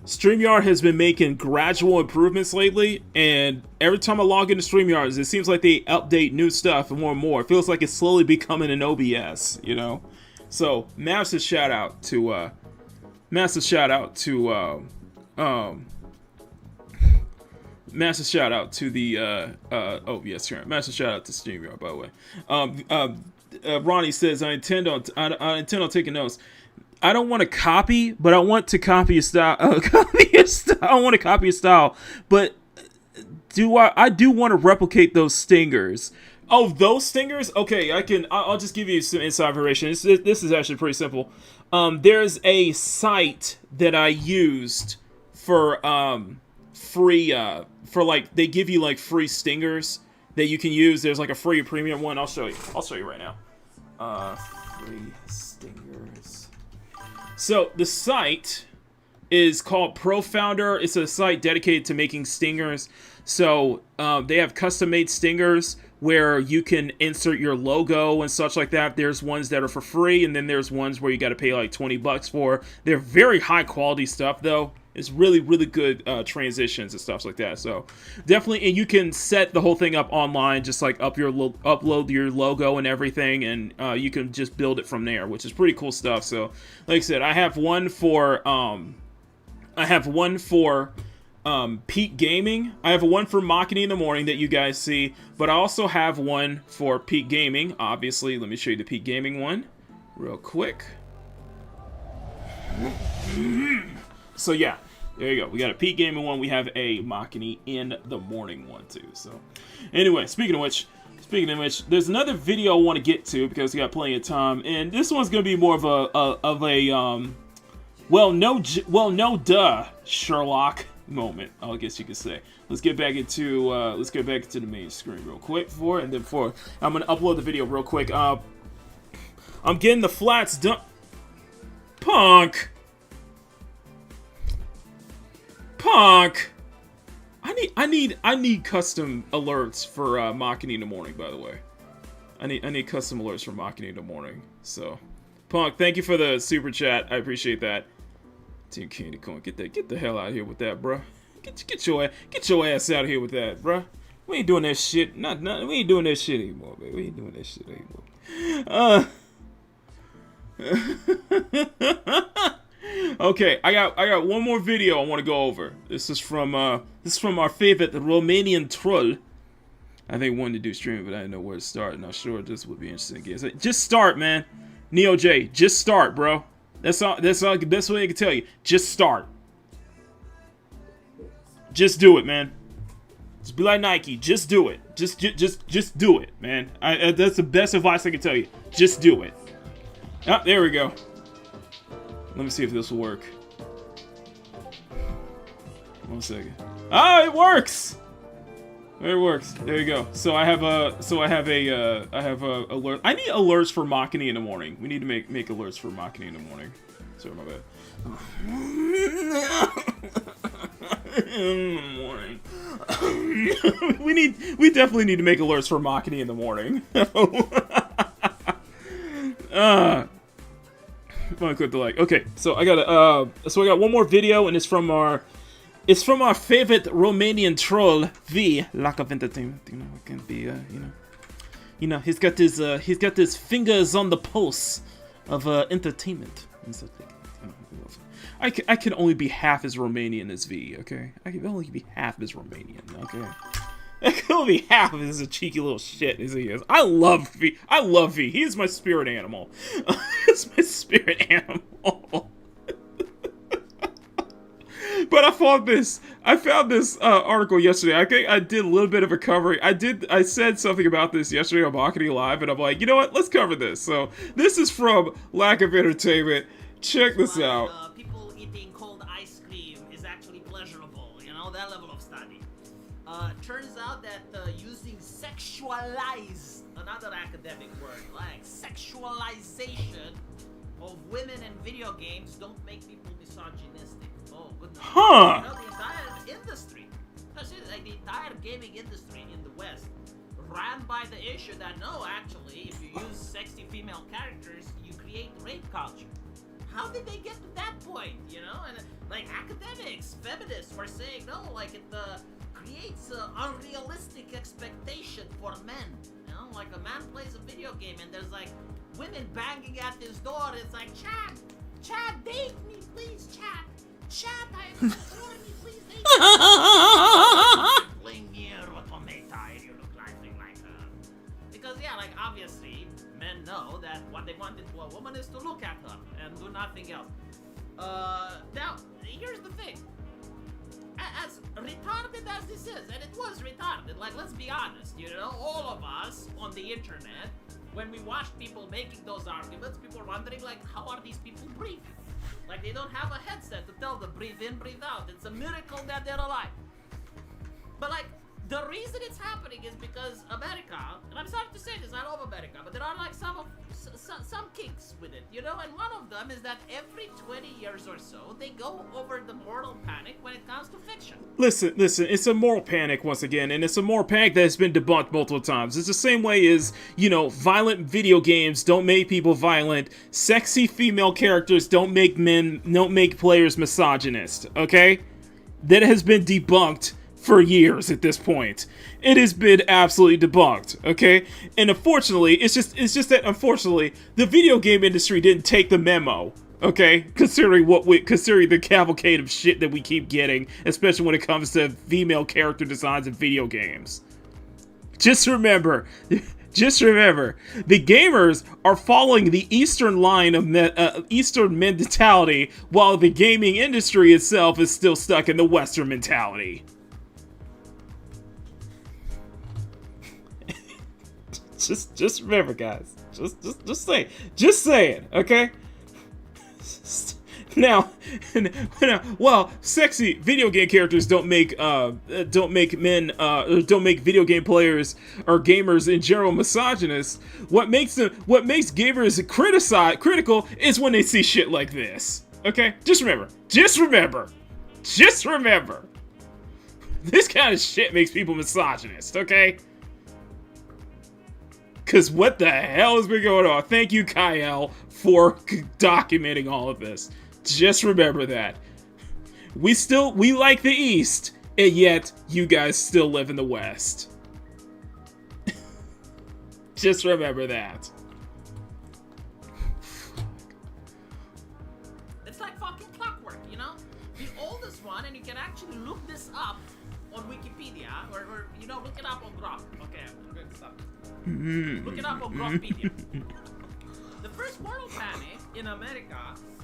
StreamYard has been making gradual improvements lately, and every time I log into StreamYard, it seems like they update new stuff more and more. It feels like it's slowly becoming an OBS, you know? So, massive shout out to OBS here. Massive shout out to StreamYard, by the way. Ronnie says, I intend on taking notes. I don't want to copy, but I want to copy your style. I want to copy your style, but I do want to replicate those stingers. Oh, those stingers? Okay, I'll just give you some inside information. This is actually pretty simple. There's a site that I used for free they give you like free stingers that you can use. There's like a free premium one. I'll show you right now. Free stingers. So the site is called ProFounder. It's a site dedicated to making stingers. So they have custom-made stingers where you can insert your logo and such like that. There's ones that are for free, and then there's ones where you got to pay like $20 for. They're very high-quality stuff, though. It's really, really good transitions and stuff like that. So definitely, and you can set the whole thing up online, just like upload your logo and everything, and you can just build it from there, which is pretty cool stuff. So, like I said, I have one for Peak Gaming. I have one for Makini in the morning that you guys see, but I also have one for Peak Gaming. Obviously, let me show you the Peak Gaming one real quick. So yeah, there you go. We got a Peak Gaming one. We have a Makini in the morning one too. So anyway, speaking of which, there's another video I want to get to because we got plenty of time, and this one's gonna be more of a no Sherlock moment, I guess you could say. Let's get back into the main screen real quick I'm gonna upload the video real quick. I'm getting the flats done. Punk. I need custom alerts for Makini in the morning, by the way. I need custom alerts for Makini in the morning. So, Punk, thank you for the super chat. I appreciate that. Team Candy Corn, get the hell out of here with that, bruh. Get your ass out of here with that, bruh. We ain't doing that shit. We ain't doing that shit anymore, baby. We ain't doing that shit anymore. Okay, I got one more video I want to go over. This is from our favorite Romanian troll. I think wanted to do streaming, but I didn't know where to start. Not sure this would be interesting again. So just start, man. Neo J, just start, bro. That's all the best way I can tell you. Just start. Just do it, man. Just be like Nike. Just do it. Just do it, man. That's the best advice I can tell you. Just do it. Ah, there we go. Let me see if this will work. 1 second. Oh, it works. It works. There you go. So I have alert. I need alerts for Makini in the morning. We need to make alerts for Makini in the morning. Sorry about that. In the morning. we definitely need to make alerts for Makini in the morning. Click the like. Okay, so I got one more video, and it's from our favorite Romanian troll, V. Lack of entertainment. You know, it can be he's got his fingers on the pulse of entertainment and such like. I can only be half as Romanian as V. Okay, I can only be half as Romanian. Okay. I can only be half of as a cheeky little shit as he is. I love V. He is my spirit animal. It's my spirit animal. But I found this article yesterday. I think I did a little bit of a covering. I said something about this yesterday on Makini Live, and I'm like, you know what? Let's cover this. So this is from Lack of Entertainment. Check this out. People eating cold ice cream is actually pleasurable. You know, that level of study. Turns out that using sexualize, another academic word, like sexualization of women in video games don't make people misogynistic. Oh, goodness. Huh. You know, the entire industry, like the entire gaming industry in the West, ran by the issue that no, actually, if you use sexy female characters, you create rape culture. How did they get to that point, you know? And like academics, feminists were saying, no, like it creates an unrealistic expectation for men. You know, like a man plays a video game and there's like women banging at his door. It's like, Chad, date me, please, Chad, I'm sorry, please date me. Playing near automata, you look like her. Because yeah, like obviously, men know that what they want into a woman is to look at her and do nothing else. Now, here's the thing. As retarded as this is, and it was retarded, like let's be honest, you know, all of us on the internet, when we watch people making those arguments, people are wondering like, how are these people breathing? Like they don't have a headset to tell them breathe in, breathe out. It's a miracle that they're alive. But like, the reason it's happening is because America, and I'm sorry to say this, I love America, but there are like some kinks with it, you know, and one of them is that every 20 years or so, they go over the moral panic when it comes to fiction. Listen, it's a moral panic once again, and it's a moral panic that has been debunked multiple times. It's the same way as, you know, violent video games don't make people violent, sexy female characters don't make players misogynist, okay? That has been debunked for years at this point. It has been absolutely debunked, okay? And unfortunately, it's just that unfortunately, the video game industry didn't take the memo, okay? Considering the cavalcade of shit that we keep getting, especially when it comes to female character designs in video games. Just remember, the gamers are following the Eastern line of Eastern mentality, while the gaming industry itself is still stuck in the Western mentality. Just remember, guys. Just say it, okay? Now, well, sexy video game characters don't make video game players or gamers in general misogynist. What makes gamers critical is when they see shit like this. Okay? Just remember. This kind of shit makes people misogynist, okay? Because what the hell has been going on? Thank you, Kyle, for documenting all of this. Just remember that. We like the East, and yet you guys still live in the West. Just remember that. It's like fucking clockwork. and you can actually look this up on Wikipedia, or you know, look it up on Grok. Okay, I'm going to stop. Look it up on Grokpedia. The first moral panic in America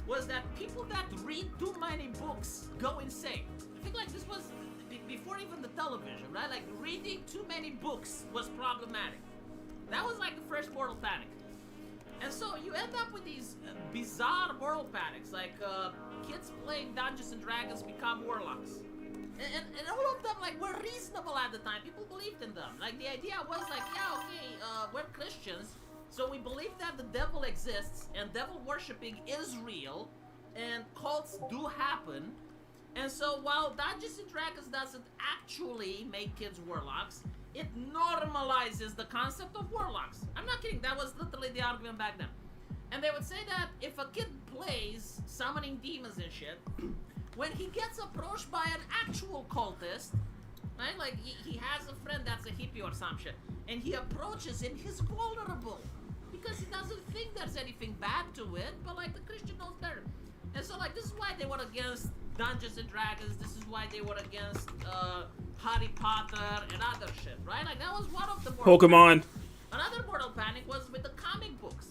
was that people that read too many books go insane. I think like this was before even the television, right? Like reading too many books was problematic. That was like the first moral panic. And so you end up with these bizarre moral panics, like kids playing Dungeons and Dragons become warlocks. And all of them like were reasonable at the time. People believed in them. Like the idea was like, yeah, okay, we're Christians, so we believe that the devil exists and devil worshipping is real, and cults do happen. And so while Dungeons and Dragons doesn't actually make kids warlocks, it normalizes the concept of warlocks. I'm not kidding, that was literally the argument back then. And they would say that if a kid plays summoning demons and shit, when he gets approached by an actual cultist, right, like he has a friend that's a hippie or some shit, and he approaches him, he's vulnerable, because he doesn't think there's anything bad to it, but like the Christian knows better. And so like this is why they were against Dungeons and Dragons, this is why they were against Harry Potter and other shit, right? Like that was one of the Pokemon. Another mortal panic was with the comic books.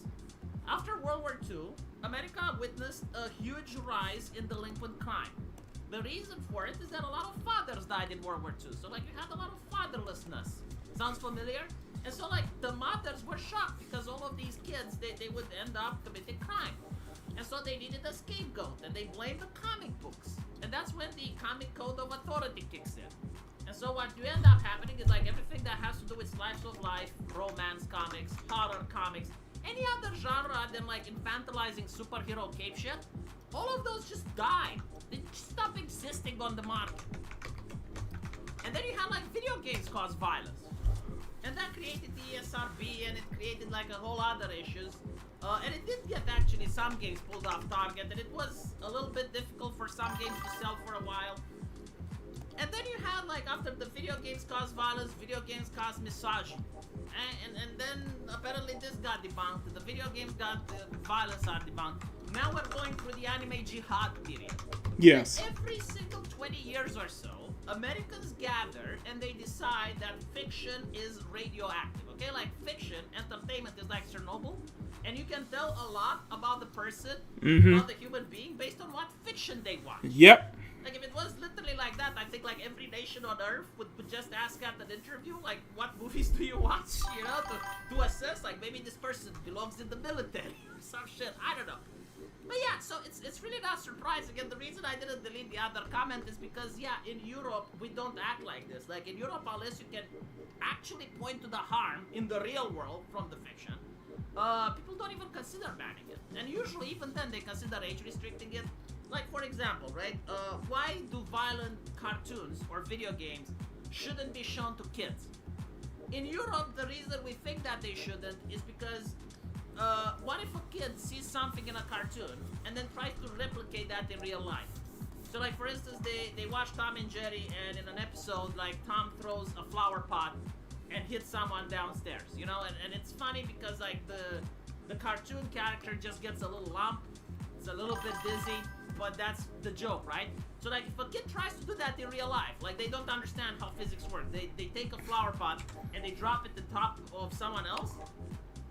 After World War II, America witnessed a huge rise in delinquent crime. The reason for it is that a lot of fathers died in World War II, so like we had a lot of fatherlessness. Sounds familiar? And so like the mothers were shocked because all of these kids, they would end up committing crime. And so they needed a scapegoat, and they blamed the comic books. And that's when the comic code of authority kicks in. And so what you end up happening is like everything that has to do with slice of life, romance comics, horror comics, any other genre than like infantilizing superhero cape shit, all of those just died. They just stopped existing on the market. And then you had like video games cause violence. And that created the ESRB, and it created like a whole other issues. And it did get actually some games pulled off target, and it was a little bit difficult for some games to sell for a while. And then you had like after the video games caused violence, video games caused misogyny. And then apparently this got debunked, the video games got violence are debunked. Now we're going through the anime jihad period. Yes. Every single 20 years or so, Americans gather and they decide that fiction is radioactive, okay? Like fiction, entertainment is like Chernobyl, and you can tell a lot about the person, about the human being, based on what fiction they watch. Yep. Like if it was literally like that, I think like every nation on earth would just ask at an interview, like, what movies do you watch, you know, to assess, like, maybe this person belongs in the military or some shit, I don't know. But yeah, so it's really not surprising, and the reason I didn't delete the other comment is because, yeah, in Europe, we don't act like this. Like, in Europe, unless you can actually point to the harm in the real world from the fiction, people don't even consider banning it. And usually, even then, they consider age-restricting it. Like, for example, right, why do violent cartoons or video games shouldn't be shown to kids? In Europe, the reason we think that they shouldn't is because what if a kid sees something in a cartoon and then tries to replicate that in real life? So like for instance, they watch Tom and Jerry, and in an episode, like Tom throws a flower pot and hits someone downstairs, you know, and it's funny because like the cartoon character just gets a little lump, it's a little bit dizzy, but that's the joke, right? So like if a kid tries to do that in real life, like they don't understand how physics work, they take a flower pot and they drop it on top of someone else,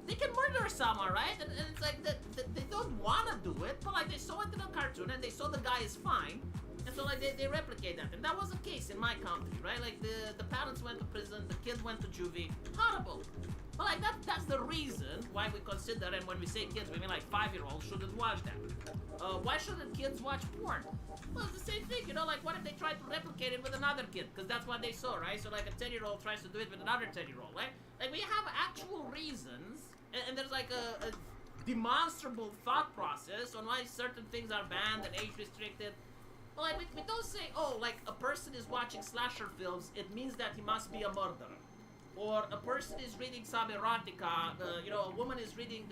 they can murder someone, right? And it's like they don't want to do it, but like they saw it in a cartoon and they saw the guy is fine, and so like they replicate that. And that was the case in my country, right? Like the parents went to prison, the kid went to juvie, horrible. But like that's the reason why we consider, and when we say kids, we mean like 5-year-olds shouldn't watch that. Why shouldn't kids watch porn? Well, it's the same thing, you know, like what if they try to replicate it with another kid? Because that's what they saw, right? So like a 10-year-old tries to do it with another 10-year-old, right? Like we have actual reasons, and there's like a demonstrable thought process on why certain things are banned and age restricted. But like we don't say, oh, like a person is watching slasher films, it means that he must be a murderer. Or a person is reading some erotica, you know, a woman is reading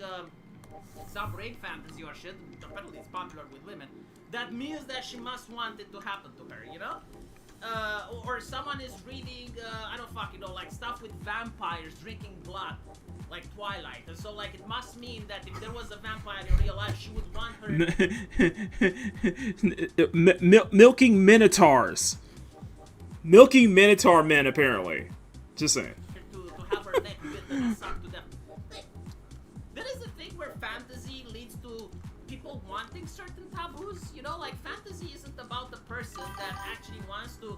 some rape fantasy or shit, apparently it's popular with women, that means that she must want it to happen to her, you know? or someone is reading, I don't fucking know, like stuff with vampires drinking blood, like Twilight, and so like it must mean that if there was a vampire in real life, she would want her milking minotaurs, milking minotaur men, apparently. Just saying. to have her neck bitten and sucked to death. Like, there is a thing where fantasy leads to people wanting certain taboos, you know, like fantasy isn't about the person that actually wants to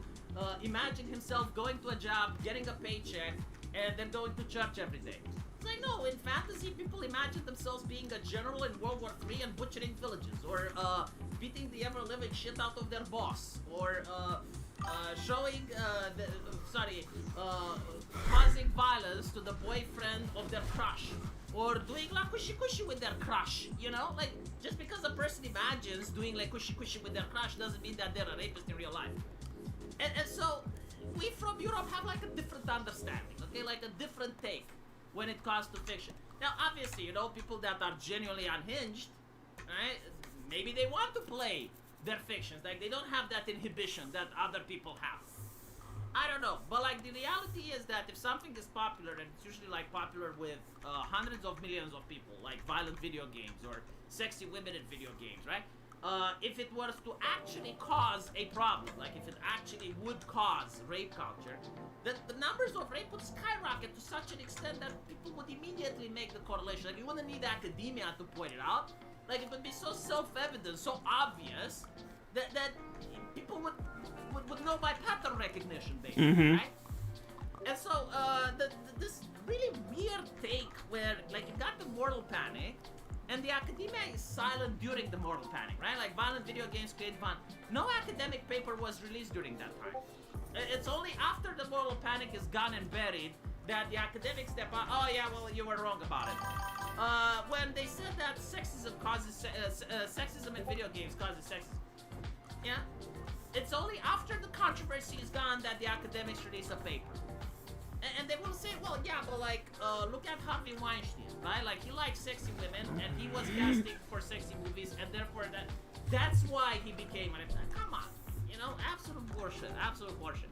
imagine himself going to a job, getting a paycheck, and then going to church every day. It's like, no, in fantasy, people imagine themselves being a general in World War III and butchering villages, or beating the ever-living shit out of their boss, or showing, causing violence to the boyfriend of their crush, or doing la cushy cushy with their crush, you know? Like, just because a person imagines doing like cushy cushy with their crush doesn't mean that they're a rapist in real life. And so, we from Europe have like a different understanding, okay? Like a different take when it comes to fiction. Now, obviously, you know, people that are genuinely unhinged, right? Maybe they want to play their fictions. Like, they don't have that inhibition that other people have. I don't know. But, like, the reality is that if something is popular, and it's usually, like, popular with hundreds of millions of people, like violent video games or sexy women in video games, right? If it was to actually cause a problem, like if it actually would cause rape culture, the numbers of rape would skyrocket to such an extent that people would immediately make the correlation. Like, you wouldn't need academia to point it out. Like, it would be so self-evident, so obvious, that people would know by pattern recognition, basically, right? And so, this really weird take where, like, you got the moral panic, and the academia is silent during the moral panic, right? Like, violent video games create fun. No academic paper was released during that time. It's only after the moral panic is gone and buried that the academics step out. Oh yeah, well, you were wrong about it. When they said that sexism causes sexism in video games causes sexism, yeah, it's only after the controversy is gone that the academics release a paper. And they will say, well, yeah, but like, look at Harvey Weinstein, right? Like, he likes sexy women, and he was casting for sexy movies, and therefore that's why he became an... Come on, you know, absolute bullshit, absolute bullshit.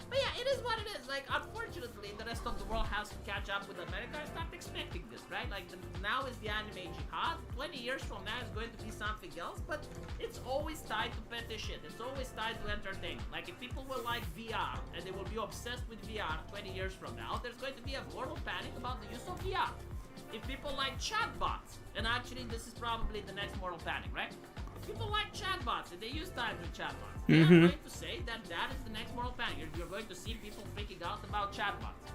But yeah, it is what it is. Like, unfortunately, the rest of the world has to catch up with America. I start expecting this, right? Like, now is the anime jihad. 20 years from now is going to be something else, but it's always tied to petty shit. It's always tied to entertainment. Like, if people will like VR, and they will be obsessed with VR 20 years from now, there's going to be a moral panic about the use of VR. If people like chatbots, and actually this is probably the next moral panic, right? People like chatbots, and they use time with chatbots. They are going to say that that is the next moral panic. You're going to see people freaking out about chatbots.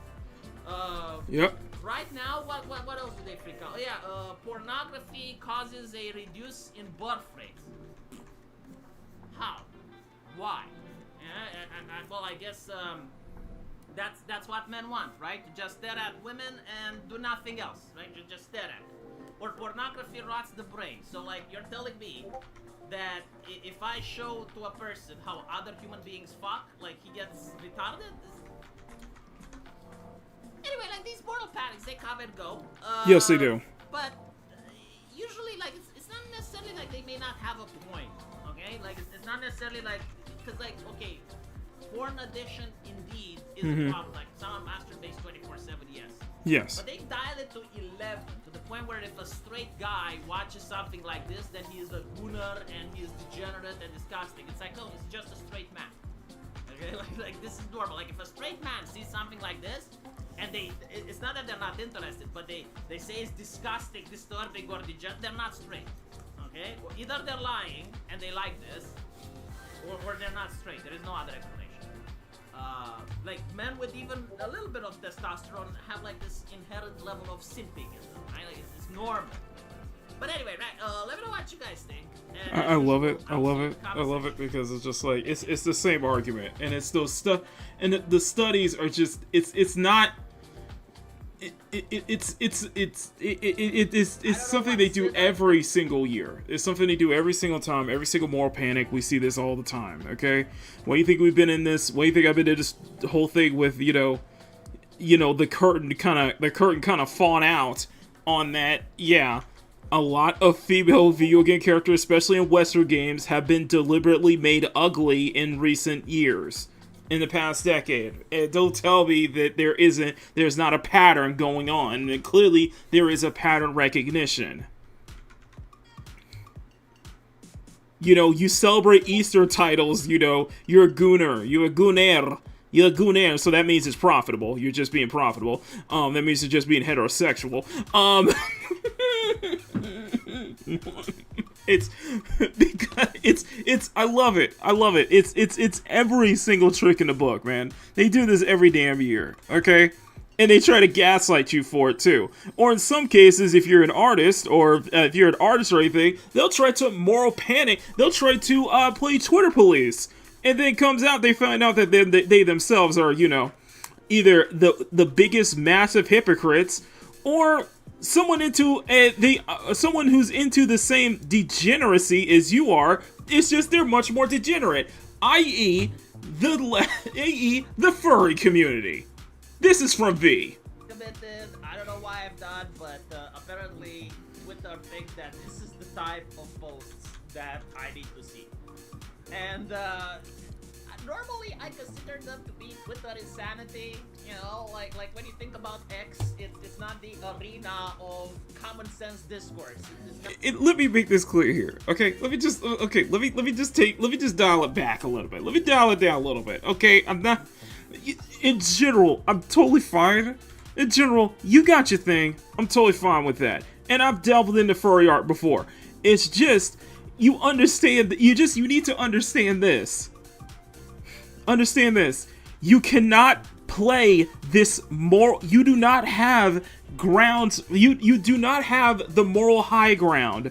Yep. Right now, what else do they freak out? Oh, yeah, pornography causes a reduce in birth rates. How? Why? Yeah, and well, I guess that's what men want, right? To just stare at women and do nothing else, right? You just stare at it. Or pornography rots the brain. So, like, you're telling me that if I show to a person how other human beings fuck, like, he gets retarded? Anyway, like, these moral panics, they come and go. Yes, they do. But usually, like, it's not necessarily like they may not have a point, okay? Like, it's not necessarily like, because, like, okay, porn addiction indeed is a problem. Like, someone masturbates 24/7, yes. Yes. But they dial it to 11, to the point where if a straight guy watches something like this, then he is a gooner and he is degenerate and disgusting. It's like, no, he's just a straight man. Okay, like this is normal. Like, if a straight man sees something like this, and it's not that they're not interested, but they say it's disgusting, disturbing, or degenerate, they're not straight. Okay? Well, either they're lying and they like this, or they're not straight. There is no other explanation. Like, men with even a little bit of testosterone have like this inherent level of simping in them, right? Like, it's normal. But anyway, right? Let me know what you guys think. I love it. I love it. I love it because it's just like it's the same argument, and it's those stuff, and the studies are just it's not. It's something they do every single year. It's something they do every single time, every single moral panic. We see this all the time. Okay, why do you think we've been in this? Why do you think I've been in this whole thing with the curtain kind of falling out on that? Yeah, A lot of female video game characters, especially in Western games, have been deliberately made ugly in recent years. In the past decade. And don't tell me that there's not a pattern going on. And clearly, there is a pattern recognition. You know, you celebrate Easter titles, you know, you're a gooner, you're a gooner, so that means it's profitable. You're just being profitable. That means you're just being heterosexual. It's I love it. It's every single trick in the book, man. They do this every damn year, okay? And they try to gaslight you for it too. Or in some cases, if you're an artist, or if you're an artist or anything, they'll try to moral panic. They'll try to play Twitter police. And then it comes out, they find out that they themselves are, you know, either the biggest massive hypocrites, or someone someone who's into the same degeneracy as you are. It's just they're much more degenerate, i.e. the furry community. This is from V. I don't know why I'm done, but apparently Twitter thinks that this is the type of posts that I need to see. And normally I consider them to be Twitter insanity. You know, like when you think about X, it's not the arena of common sense discourse. Let me make this clear here, okay? Let me just dial it back a little bit. Let me dial it down a little bit, okay? I'm not. In general, I'm totally fine. In general, you got your thing. I'm totally fine with that. And I've delved into furry art before. It's just you understand. You need to understand this. Understand this. You cannot play this moral. You do not have grounds. You do not have the moral high ground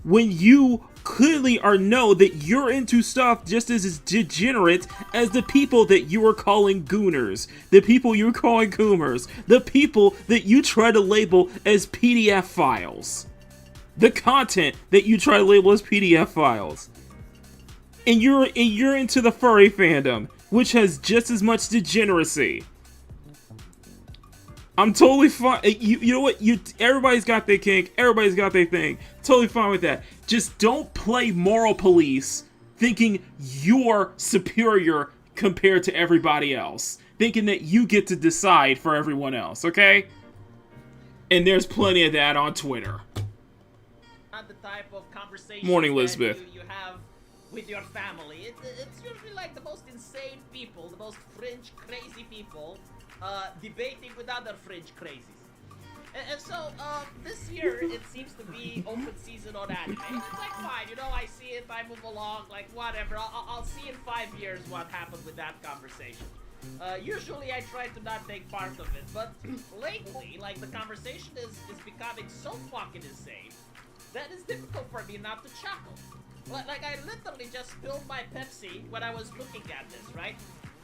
when you clearly know that you're into stuff just as degenerate as the people that you are calling gooners, the people you're calling goomers, the people that you try to label as PDF files, the content that you try to label as PDF files. And you're into the furry fandom, which has just as much degeneracy. I'm totally fine. You know what? Everybody's got their kink. Everybody's got their thing. Totally fine with that. Just don't play moral police thinking you're superior compared to everybody else. Thinking that you get to decide for everyone else, okay? And there's plenty of that on Twitter. Not the type of conversation Morning, Elizabeth. You have with your family. It's usually like the most insane people, the most fringe, crazy people, debating with other fringe crazies. And so, this year, it seems to be open season on anime. It's like, fine, you know, I see it, I move along, like, whatever. I'll see in 5 years what happened with that conversation. Usually I try to not take part of it, but lately, like, the conversation is becoming so fucking insane that it's difficult for me not to chuckle. Like, I literally just spilled my Pepsi when I was looking at this, right?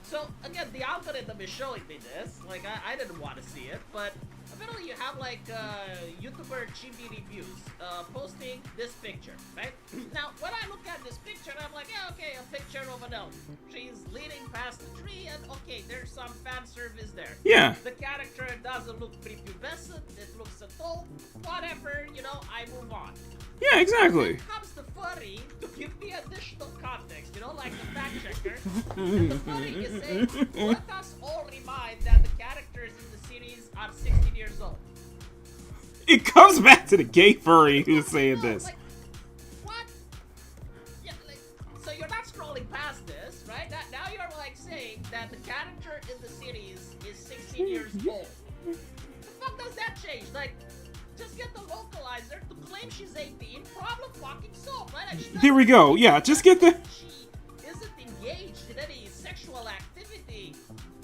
So, again, the algorithm is showing me this. Like, I didn't want to see it, but apparently you have, like, YouTuber Chibi Reviews posting this picture, right? Now, when I look at this picture, I'm like, yeah, okay, a picture of an elf. She's leaning past the tree, and okay, there's some fan service there. Yeah. The character doesn't look prepubescent, it looks adult, whatever, you know, I move on. Yeah, exactly. Then comes the furry to give me additional context, you know, like the fact checker. And the furry is saying, let us all remind that the characters in the series are 16 years old. It comes back to the gay furry who's saying this. Like, what? Yeah, like, so you're not scrolling past this, right? Now you're like saying that the character in the series is 16 years old. The fuck does that change? Like, just get the localizer to claim she's 18, problem fucking solved, right? Like, there we go. Yeah, just get the. She isn't engaged in any sexual activity.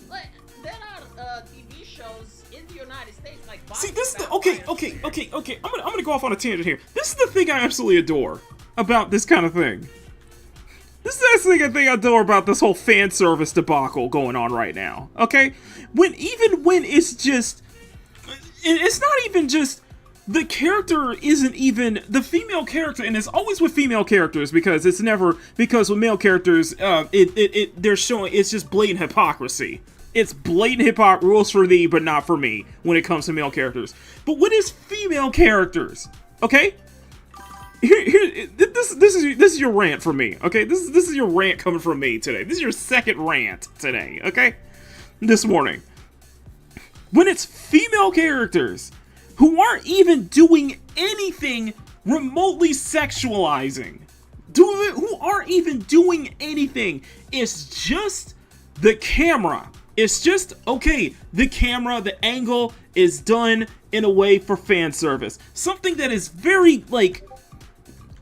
Like, there are TV shows in the United States like. See, this is the okay. I'm gonna go off on a tangent here. This is the thing I absolutely adore about this kind of thing. This is the thing I adore about this whole fan service debacle going on right now. Okay, when it's just, it's not even just. The character isn't even the female character, and it's always with female characters because it's never because with male characters, they're showing it's just blatant hypocrisy. It's blatant rules for thee, but not for me when it comes to male characters. But when it's female characters, Okay? This is your rant from me, okay? This is your rant coming from me today. This is your second rant today, okay? This morning. When it's female characters who aren't even doing anything remotely sexualizing, who aren't even doing anything, it's just the camera. It's just, okay, the camera, the angle is done in a way for fan service. Something that is very, like,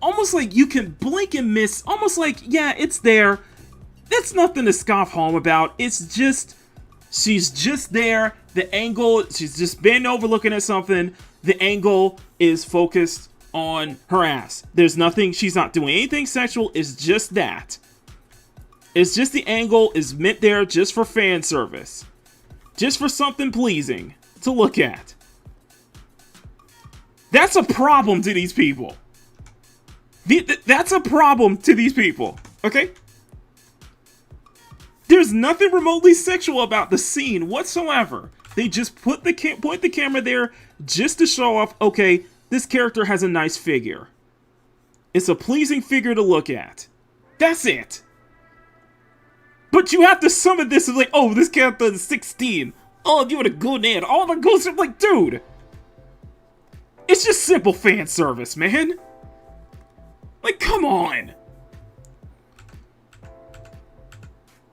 almost like you can blink and miss, almost like, yeah, it's there. That's nothing to scoff home about. It's just, she's just there. The angle, she's just bent over looking at something. The angle is focused on her ass. There's nothing, she's not doing anything sexual. It's just that. It's just the angle is meant there just for fan service. Just for something pleasing to look at. That's a problem to these people. That's a problem to these people, okay? There's nothing remotely sexual about the scene whatsoever. They just point the camera there just to show off, okay, this character has a nice figure. It's a pleasing figure to look at. That's it. But you have to summon this as like, oh, this character is 16. Oh, you would a good man. All the ghosts are like, dude. It's just simple fan service, man. Like, come on.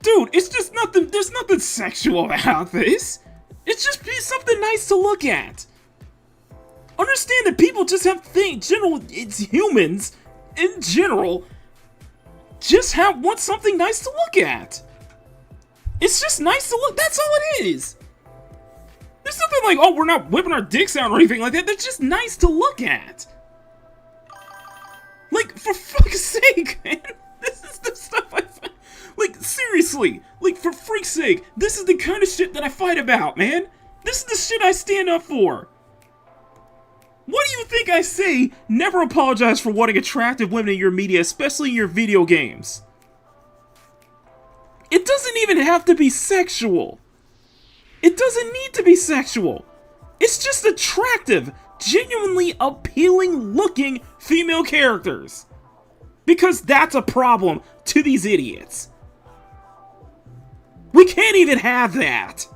Dude, it's just nothing, there's nothing sexual about this. It's just something nice to look at. Understand that people just have things, it's humans, in general, just want something nice to look at. It's just nice to look, that's all it is. There's nothing like, oh, we're not whipping our dicks out or anything like that. That's just nice to look at. Like, for fuck's sake, man. This is the stuff I find. Like, seriously. Like, for freak's sake. This is the kind of shit that I fight about, man. This is the shit I stand up for. What do you think I say? Never apologize for wanting attractive women in your media, especially in your video games. It doesn't even have to be sexual. It doesn't need to be sexual. It's just attractive, genuinely appealing looking female characters. Because that's a problem to these idiots. We can't even have that.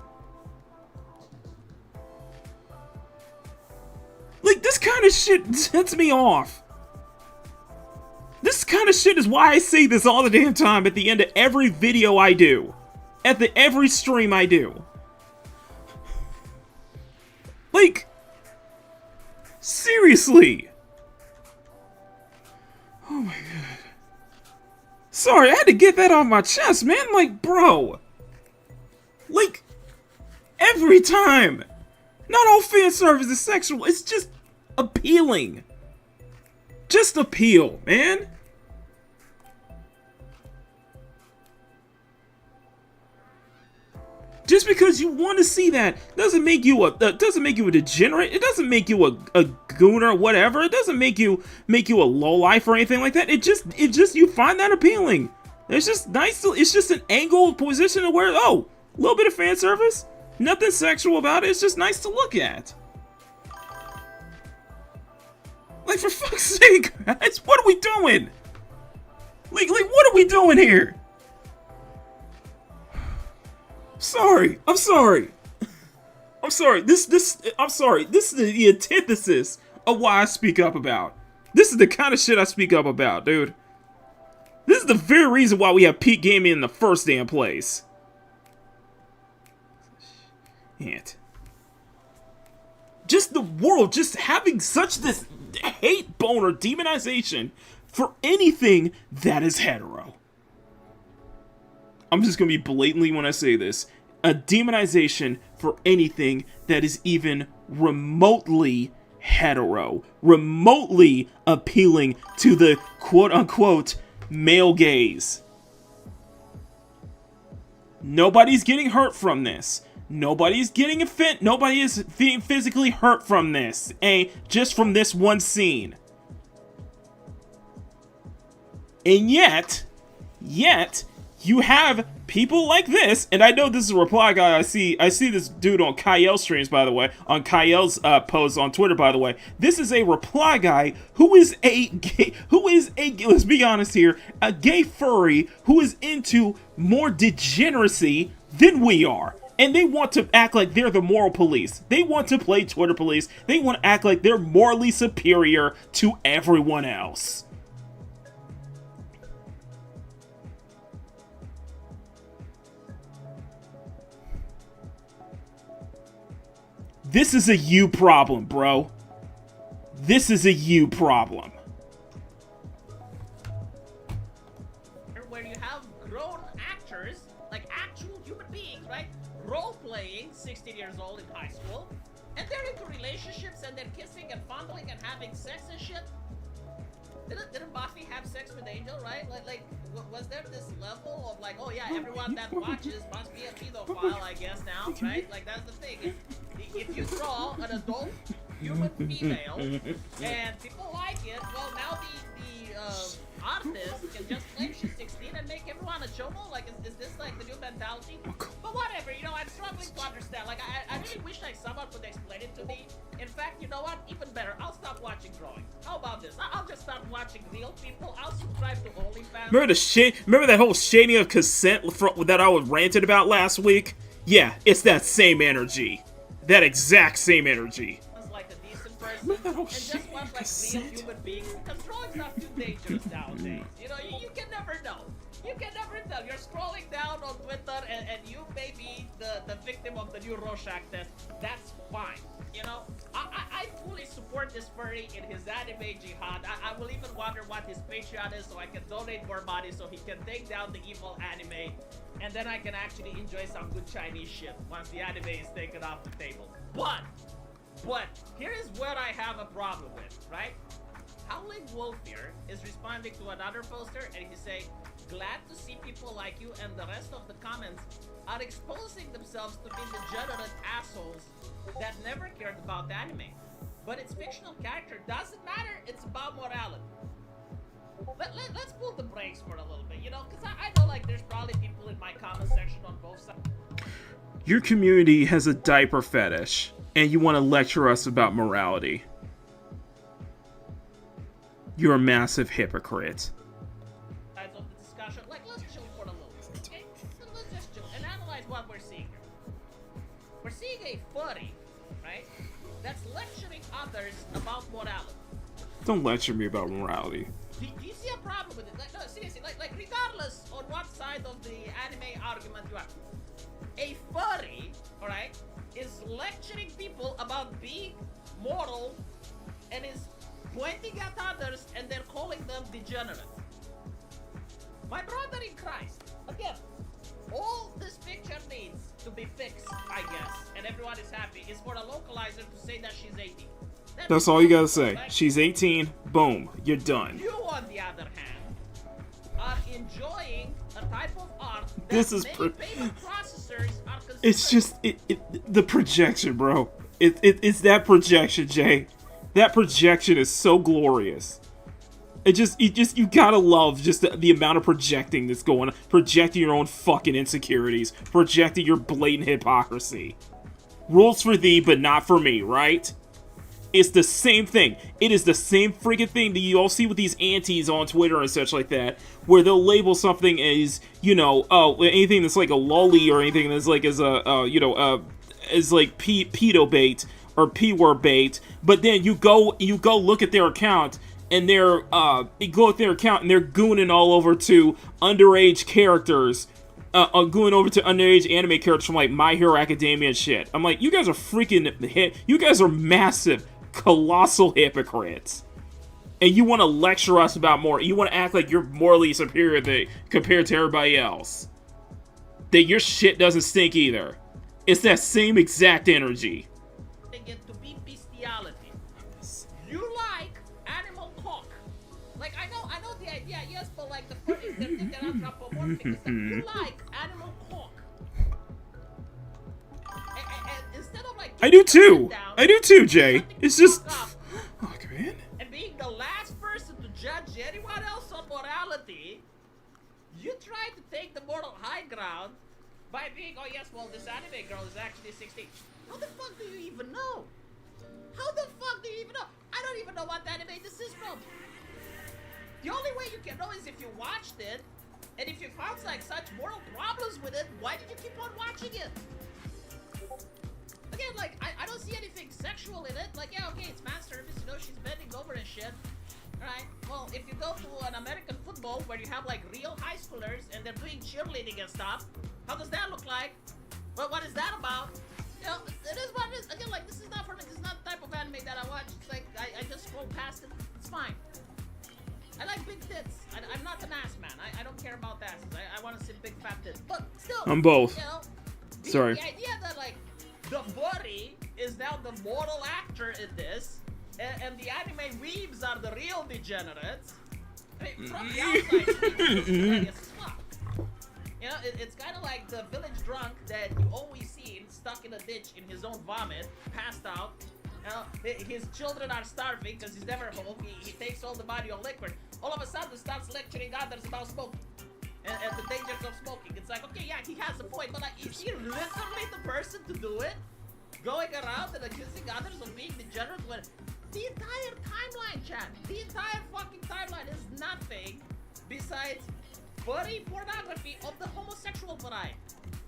Like, this kind of shit sets me off. This kind of shit is why I say this all the damn time at the end of every video I do. At every stream I do. Like, seriously. Oh my god. Sorry, I had to get that off my chest, man. Like, bro. Like, every time. Not all fan service is sexual. It's just appealing. Just appeal, man. Just because you want to see that doesn't make you a degenerate. It doesn't make you a gooner or whatever. It doesn't make you a lowlife or anything like that. It just you find that appealing. It's just nice it's just an angled position to where, oh, a little bit of fan service. Nothing sexual about it. It's just nice to look at. Like, for fuck's sake, guys, what are we doing? Like what are we doing here? I'm sorry. I'm sorry. This is the antithesis of why I speak up about. This is the kind of shit I speak up about, dude. This is the very reason why we have peak gaming in the first damn place. Shit. Just the world, just having such this hate boner demonization for anything that is hetero. I'm just gonna be blatantly when I say this. A demonization for anything that is even remotely hetero. Remotely appealing to the quote-unquote male gaze. Nobody's getting hurt from this. Nobody's getting offended. Nobody is being physically hurt from this. Just from this one scene. And yet, you have people like this, and I know this is a reply guy. I see this dude on Kyle streams, by the way, on Kyle's post on Twitter, by the way. This is a reply guy who is a gay, let's be honest here, a gay furry who is into more degeneracy than we are. And they want to act like they're the moral police. They want to play Twitter police. They want to act like they're morally superior to everyone else. This is a you problem, bro. This is a you problem. Where you have grown actors, like actual human beings, right? Role-playing, 16 years old in high school, and they're into relationships and they're kissing and fondling and having sex and shit. Didn't Buffy have sex with Angel, right? Was there this level of like, oh yeah, everyone that watches must be a pedophile, I guess now, right? Like that's the thing. If you draw an adult human female and people like it, well now the artist can just claim she's 16 and make everyone a chomo? Like is this like the new mentality? But whatever, you know, I'm struggling to understand. Like I really wish like someone could explain it to me. In fact, you know what? Even better, I'll stop watching drawing. How about this? I'll just start watching real people. I'll subscribe to OnlyFans. Remember that whole shading of consent that I was ranted about last week? Yeah, it's that same energy. That exact same energy. Like a decent person and just watch like real human beings, because drawing's not too dangerous nowadays. You know, you can never know. You can never tell. You're scrolling down on Twitter and you may be the victim of the new Rorschach test. That's fine. You know, I fully support this furry in his anime jihad. I will even wonder what his Patreon is so I can donate more money so he can take down the evil anime, and then I can actually enjoy some good Chinese shit once the anime is taken off the table. But here is what I have a problem with, right? Howling Wolf here is responding to another poster and he's saying, glad to see people like you, and the rest of the comments are exposing themselves to be degenerate assholes that never cared about anime. But its fictional character doesn't matter, it's about morality. Let's pull the brakes for a little bit, you know, because I know like there's probably people in my comment section on both sides. Your community has a diaper fetish, and you want to lecture us about morality. You're a massive hypocrite. Of the discussion, like let's chill for a little bit, okay? So let's just chill and analyze what we're seeing here. We're seeing a furry, right? That's lecturing others about morality. Don't lecture me about morality. Do you see a problem with it? Like, no, seriously, like regardless on what side of the anime argument you are, a furry, alright, is lecturing people about being moral and is pointing at others and they're calling them degenerate. My brother in Christ, again, all this picture needs to be fixed, I guess, and everyone is happy, is for a localizer to say that she's 18. That's all you gotta say. She's 18, boom, you're done. You, on the other hand, are enjoying a type of art that This is payment processors are considering. It's just the projection, bro. It's that projection, Jay. That projection is so glorious. You gotta love just the amount of projecting that's going on. Projecting your own fucking insecurities. Projecting your blatant hypocrisy. Rules for thee, but not for me, right? It's the same thing. It is the same freaking thing that you all see with these antis on Twitter and such like that, where they'll label something as, you know, anything that's like a lolly or anything that's like as as like pedo bait or p-word bait, but then you go look at their account and they're gooning all over to underage characters, going over to underage anime characters from like My Hero Academia and shit. I'm like, you guys are you guys are massive, colossal hypocrites. And you want to lecture us about more. You want to act like you're morally superior compared to everybody else. That your shit doesn't stink either. It's that same exact energy. It to be bestiality. You like animal cock. Like I know the idea, yes, but like the furries, they're thinking anthropomorphic. You like animal cock. And instead of like I do too. I do too, Jay. It's just fuck, man. And being the last person to judge anyone else on morality, You try to take the moral high ground by being, oh yes, well, this anime girl is actually 16. How the fuck do you even know? How the fuck do you even know? I don't even know what anime this is from. The only way you can know is if you watched it, and if you found like such moral problems with it, why did you keep on watching it? Again, like, I don't see anything sexual in it. Like, yeah, okay, it's fan service, you know, she's bending over and shit. Alright, well, if you go to an American football where you have like real high schoolers and they're doing cheerleading and stuff, how does that look like? Well, what is that about? You know, it is what it is. Again, like, this is not for me. This is not the type of anime that I watch. It's like, I just scroll past it. It's fine. I like big tits. I'm not an ass man. I don't care about asses. I want to see big fat tits. But still, I'm both. You know, Sorry. The idea that, like, the furry is now the moral actor in this, and the anime weebs are the real degenerates. I mean, from the outside, it's hilarious as fuck. You know, it's kind of like the village drunk that you always see stuck in a ditch in his own vomit, passed out. You know, his children are starving because he's never home. He takes all the money on liquor. All of a sudden, starts lecturing others about smoking and the dangers of smoking. It's like, okay, yeah, he has a point, but like, is he literally the person to do it? Going around and accusing others of being degenerate when the entire timeline, chat, the entire fucking timeline is nothing besides furry pornography of the homosexual variety.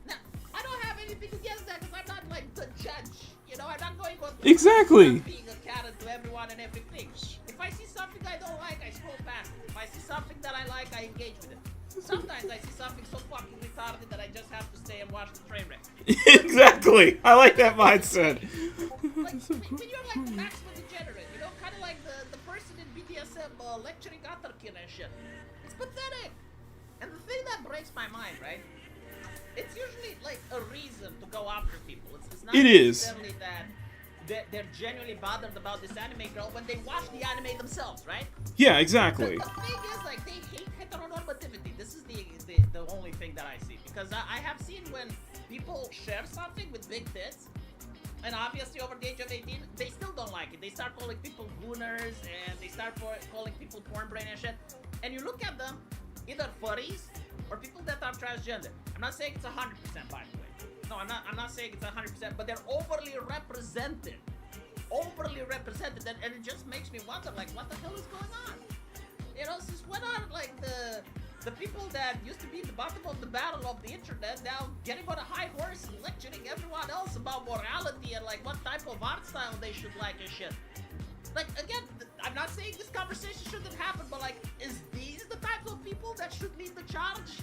Now, I don't have anything against that because I'm not like the judge. You know, I'm not going on Exactly. being a Karen to everyone and everything. If I see something I don't like, I scroll past it. If I see something that I like, I engage with it. Sometimes I see something so fucking retarded that I just have to stay and watch the train wreck. Exactly. I like that mindset. Like, when you're like the maximum degenerate, you know, kind of like the person in BDSM lecturing other kid and shit. It's pathetic. And the thing that breaks my mind, right? It's usually like a reason to go after people. It's not necessarily that they're genuinely bothered about this anime girl when they watch the anime themselves, right? Yeah, exactly. The thing is, like, they hate heteronormativity. This is the only thing that I see. Because I have seen when people share something with big tits, and obviously over the age of 18, they still don't like it. They start calling people gooners, and they start calling people porn brain and shit. And you look at them, either furries or people that are transgender. I'm not saying it's 100%, by the way. No, I'm not saying it's 100%, but they're overly represented. Overly represented, and it just makes me wonder, like, what the hell is going on? You know, since when are, like, the people that used to be the bottom of the barrel of the internet now getting on a high horse and lecturing everyone else about morality and, like, what type of art style they should like and shit? Like, again, I'm not saying this conversation shouldn't happen, but, like, is these the types of people that should lead the charge?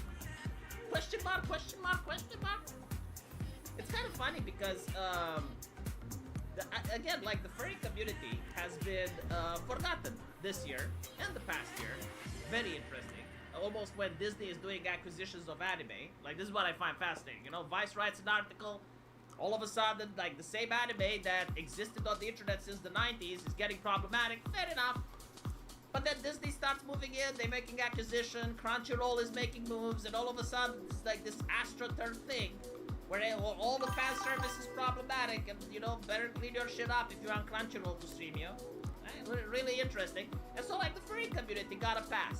Question mark, question mark, question mark? It's kind of funny because, again, like, the furry community has been forgotten this year and the past year. Very interesting. Almost when Disney is doing acquisitions of anime. Like, this is what I find fascinating. You know, Vice writes an article. All of a sudden, like, the same anime that existed on the internet since the 90s is getting problematic. Fair enough. But then Disney starts moving in, they're making acquisition, Crunchyroll is making moves, and all of a sudden, it's like this AstroTurf thing, where all the fan service is problematic, and, you know, better clean your shit up if you're on Crunchyroll to stream you. Really interesting. And so, like, the furry community got a pass.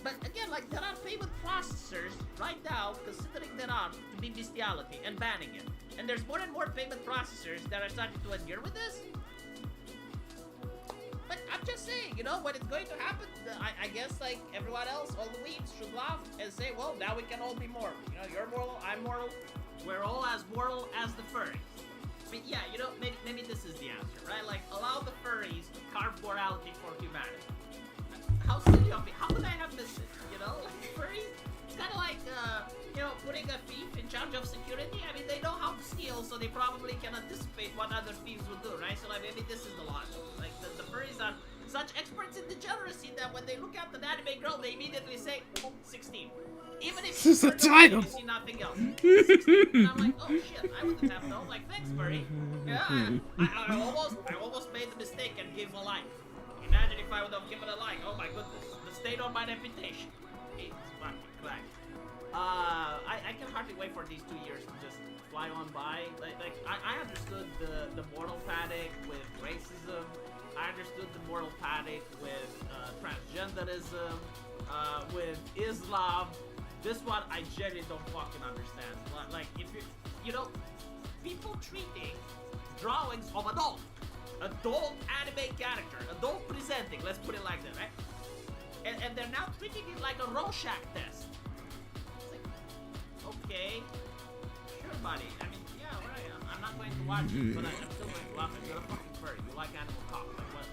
But again, like, there are payment processors right now, considering there are, to be bestiality and banning it. And there's more and more payment processors that are starting to adhere with this. But I'm just saying, you know, when it's going to happen, I guess, like, everyone else, all the weebs should laugh and say, well, now we can all be moral. You know, you're moral, I'm moral, we're all as moral as the furries. But yeah, you know, maybe this is the answer, right? Like, allow the furries to carve morality for humanity. How silly of me. How could I have missed it? You know, like, furries, it's kind of like, you know, putting a thief in charge of security. I mean, they know how to steal, so they probably can anticipate what other thieves would do, right? So, like, maybe this is the logic. Like, the furries are such experts in degeneracy that when they look at the anime girl, they immediately say, 16. Even if This is the title. You see nothing else. 16. And I'm like, oh shit, I wouldn't have known. Like, thanks, furry. Yeah, I almost made the mistake and gave a like. Imagine if I would have given a like. Oh my goodness. The state on my reputation. It's fucking cracked. I can hardly wait for these 2 years to just fly on by. Like I understood the moral panic with racism. I understood the moral panic with transgender. transgenderism, with Islam. This one I genuinely don't fucking understand. Like if you know, people treating drawings of adult anime character, adult presenting, let's put it like that, right? And they're now treating it like a Rorschach test. It's like, okay, sure, buddy. I mean, yeah, right. I'm not going to watch it, but I'm still going to laugh at you're a fucking furry. You like animal cock. Like what?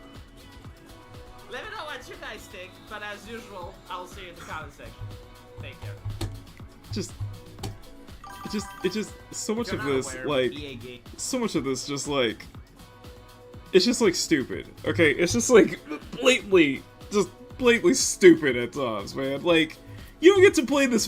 Let me know what you guys think, but as usual, I'll see you in the comment section. Take care. It's just so much of this, like, so much of this just like, it's just like stupid. Okay, it's just like blatantly stupid at times, man. Like, you don't get to play this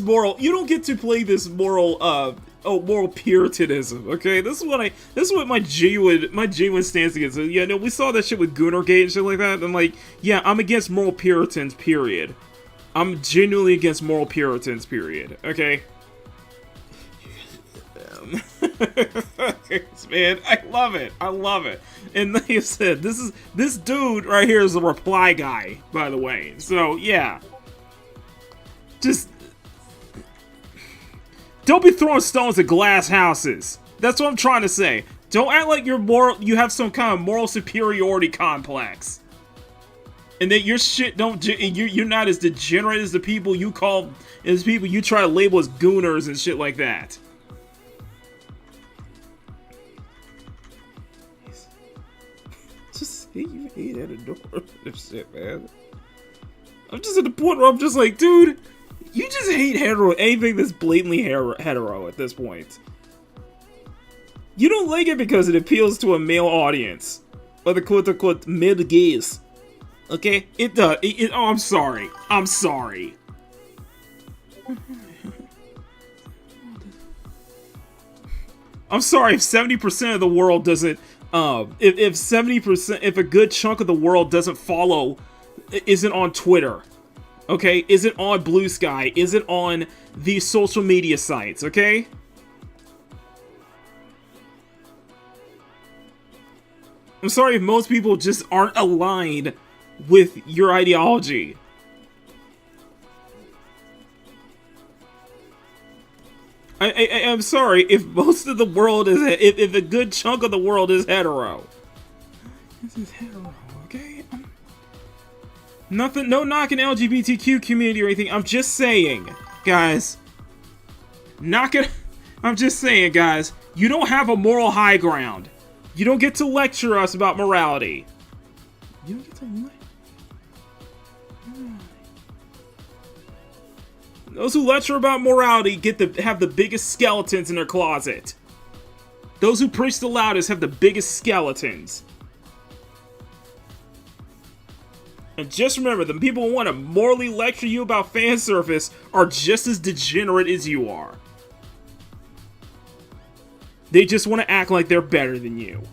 moral moral puritanism. Okay, this is what my genuine stance against it. Yeah, no, we saw that shit with Goonergate and shit like that, and like, yeah, I'm against moral puritans, period. I'm genuinely against moral puritans, period. Okay. Man, I love it. And like I said, this dude right here is the reply guy, by the way. So yeah, just don't be throwing stones at glass houses. That's what I'm trying to say. Don't act like you have some kind of moral superiority complex, and that your shit you're not as degenerate as the people you try to label as gooners and shit like that. Just you hate at a door this shit, man. I'm just at the point where I'm just like, dude, you just hate anything that's blatantly hetero at this point. You don't like it because it appeals to a male audience, or the quote-unquote mid-gaze. Okay, it does. Oh, I'm sorry. I'm sorry. I'm sorry if 70% of the world doesn't. If 70%, if a good chunk of the world doesn't follow, isn't on Twitter, okay, isn't on Blue Sky, isn't on these social media sites, okay? I'm sorry if most people just aren't aligned with your ideology. I'm sorry if most of the world is, if a good chunk of the world is hetero. This is hetero, okay? Nothing, no knocking LGBTQ community or anything. I'm just saying, guys. I'm just saying, guys. You don't have a moral high ground. You don't get to lecture us about morality. You don't get to lecture. Those who lecture about morality have the biggest skeletons in their closet. Those who preach the loudest have the biggest skeletons. And just remember, the people who want to morally lecture you about fan service are just as degenerate as you are. They just want to act like they're better than you.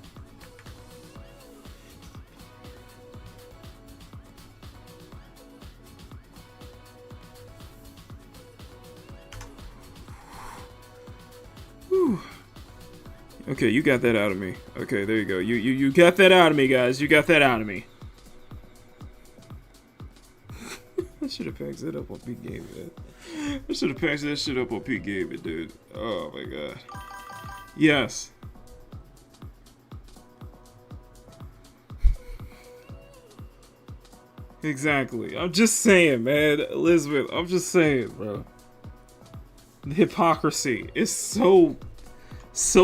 Okay, you got that out of me. Okay, there you go. You got that out of me, guys. You got that out of me. I should have packed that up on Pete Game, man. I should have packed that shit up on Pete Game, dude. Oh my god. Yes. Exactly. I'm just saying, man. Elizabeth, I'm just saying, bro. The hypocrisy is so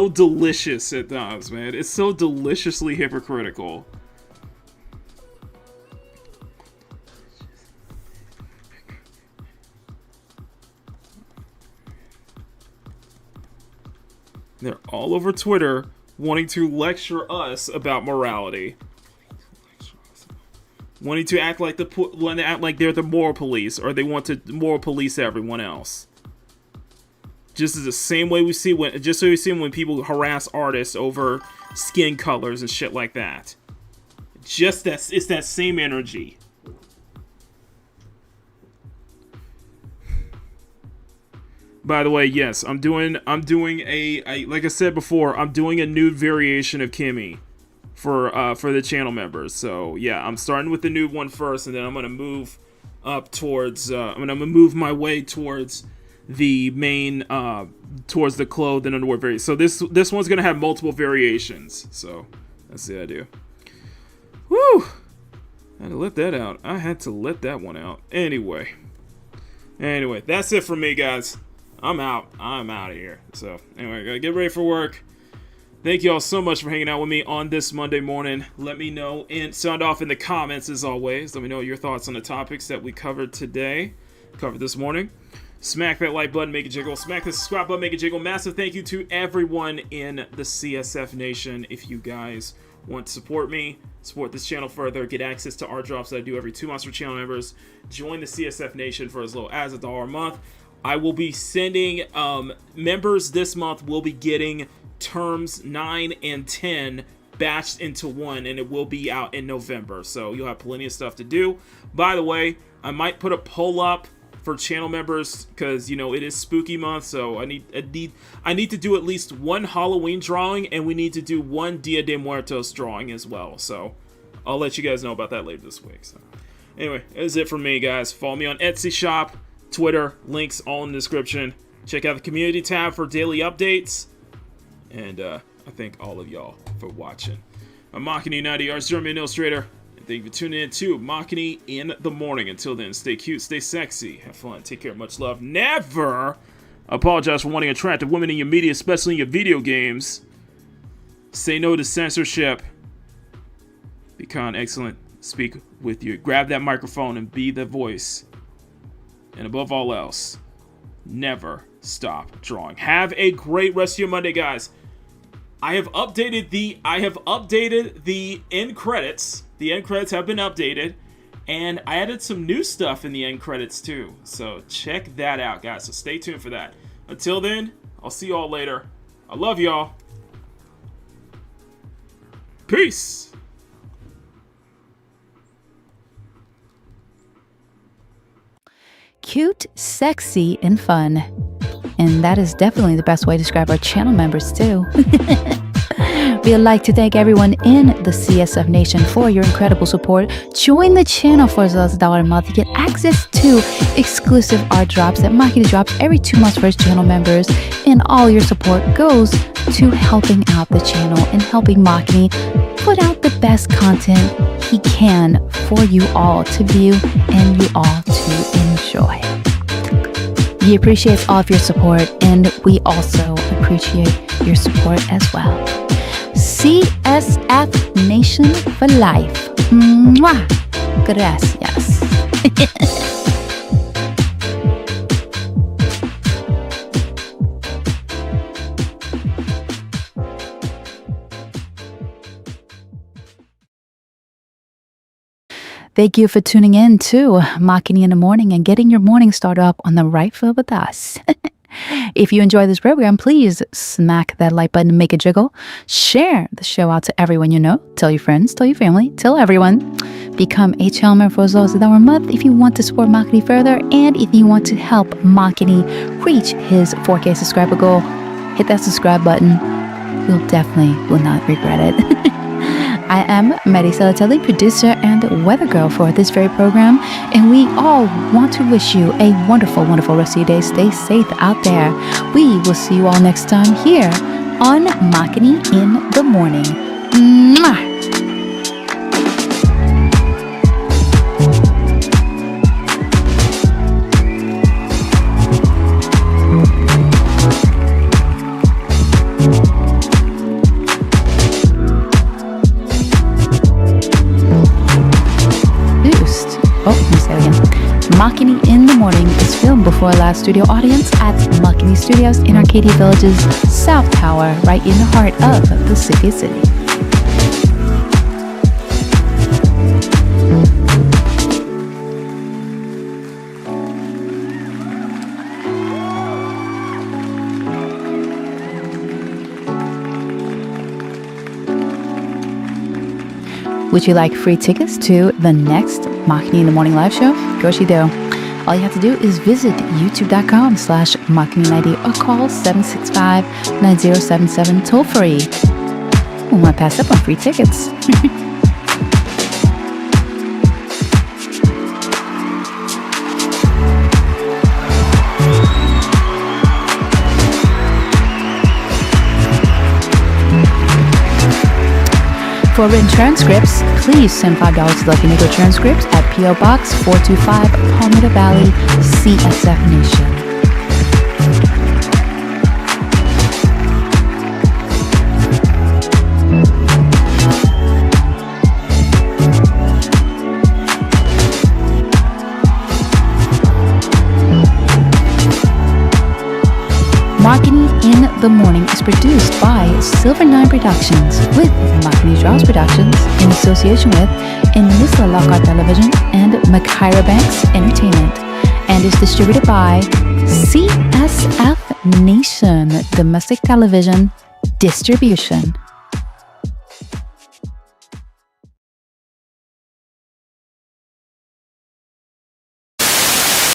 delicious at times, man. It's so deliciously hypocritical. They're all over Twitter wanting to lecture us about morality. Wanting to act like they're the moral police, or they want to moral police everyone else. Just as the same way we see when people harass artists over skin colors and shit like that. It's that same energy. By the way, yes, I'm doing a like I said before, I'm doing a nude variation of Kimmy for the channel members. So yeah, I'm starting with the new one first, and then I'm gonna move up towards. I'm gonna move my way towards the main, towards the clothed and underwear variation. So this one's gonna have multiple variations. So that's the idea. Woo! I had to let that out. I had to let that one out. Anyway, that's it for me, guys. I'm out of here. So anyway, gotta get ready for work. Thank you all so much for hanging out with me on this Monday morning. Let me know and sound off in the comments as always. Let me know your thoughts on the topics that we covered this morning. Smack that like button, make it jiggle. Smack the subscribe button, make it jiggle. Massive thank you to everyone in the CSF Nation. If you guys want to support me, support this channel further, get access to our drops that I do every 2 months for channel members, join the CSF Nation for as low as $1 a month. I will be sending members this month will be getting terms 9 and 10 batched into one, and it will be out in November, so you'll have plenty of stuff to do. By the way, I might put a poll up for channel members because it is spooky month, so I need to do at least one Halloween drawing, and we need to do one Dia de Muertos drawing as well. So I'll let you guys know about that later this week. So anyway, that's it from me, guys. Follow me on Etsy shop, Twitter, links all in the description. Check out the community tab for daily updates. And I thank all of y'all for watching. I'm Makini, 90 Arts German Illustrator. And thank you for tuning in to Makini in the morning. Until then, stay cute, stay sexy, have fun, take care, much love. Never apologize for wanting attractive women in your media, especially in your video games. Say no to censorship. Be kind, excellent, speak with you. Grab that microphone and be the voice. And above all else, never stop drawing. Have a great rest of your Monday, guys. I have updated the end credits. The end credits have been updated, and I added some new stuff in the end credits too. So check that out, guys. So stay tuned for that. Until then, I'll see you all later. I love y'all. Peace. Cute, sexy, and fun. And that is definitely the best way to describe our channel members too. We'd like to thank everyone in the CSF Nation for your incredible support. Join the channel for as low as $1 a month to get access to exclusive art drops that Makini drops every 2 months for his channel members. And all your support goes to helping out the channel and helping Makini put out the best content he can for you all to view and you all to enjoy. He appreciates all of your support, and we also appreciate your support as well. CSF Nation for life. Mwah! Gracias. Thank you for tuning in to Makini in the Morning and getting your morning started up on the right foot with us. If you enjoy this program, please smack that like button and make it jiggle. Share the show out to everyone you know. Tell your friends, tell your family, tell everyone. Become a channel member for as low as $1 a month if you want to support Makini further, and if you want to help Makini reach his 4K subscriber goal, hit that subscribe button. You'll definitely will not regret it. I am Marisa Latelli, producer and weather girl for this very program, and we all want to wish you a wonderful, wonderful rest of your day. Stay safe out there. We will see you all next time here on Makini in the Morning. Mwah! Makini in the Morning is filmed before a live studio audience at Makini Studios in Arcadia Village's South Tower, right in the heart of the city. Would you like free tickets to the next Makini in the Morning live show? Of course you do. All you have to do is visit youtube.com/Makini90 or call 765-9077 toll free. We might pass up on free tickets. For written transcripts, please send $5 to Lucky Negro Transcripts at P.O. Box 425, Palmetto Valley, CSF Nation. Makini in the Morning is produced by Silver Nine Productions with Makini Draws Productions in association with Inisla Lockhart Television and Makira Banks Entertainment, and is distributed by CSF Nation Domestic Television Distribution.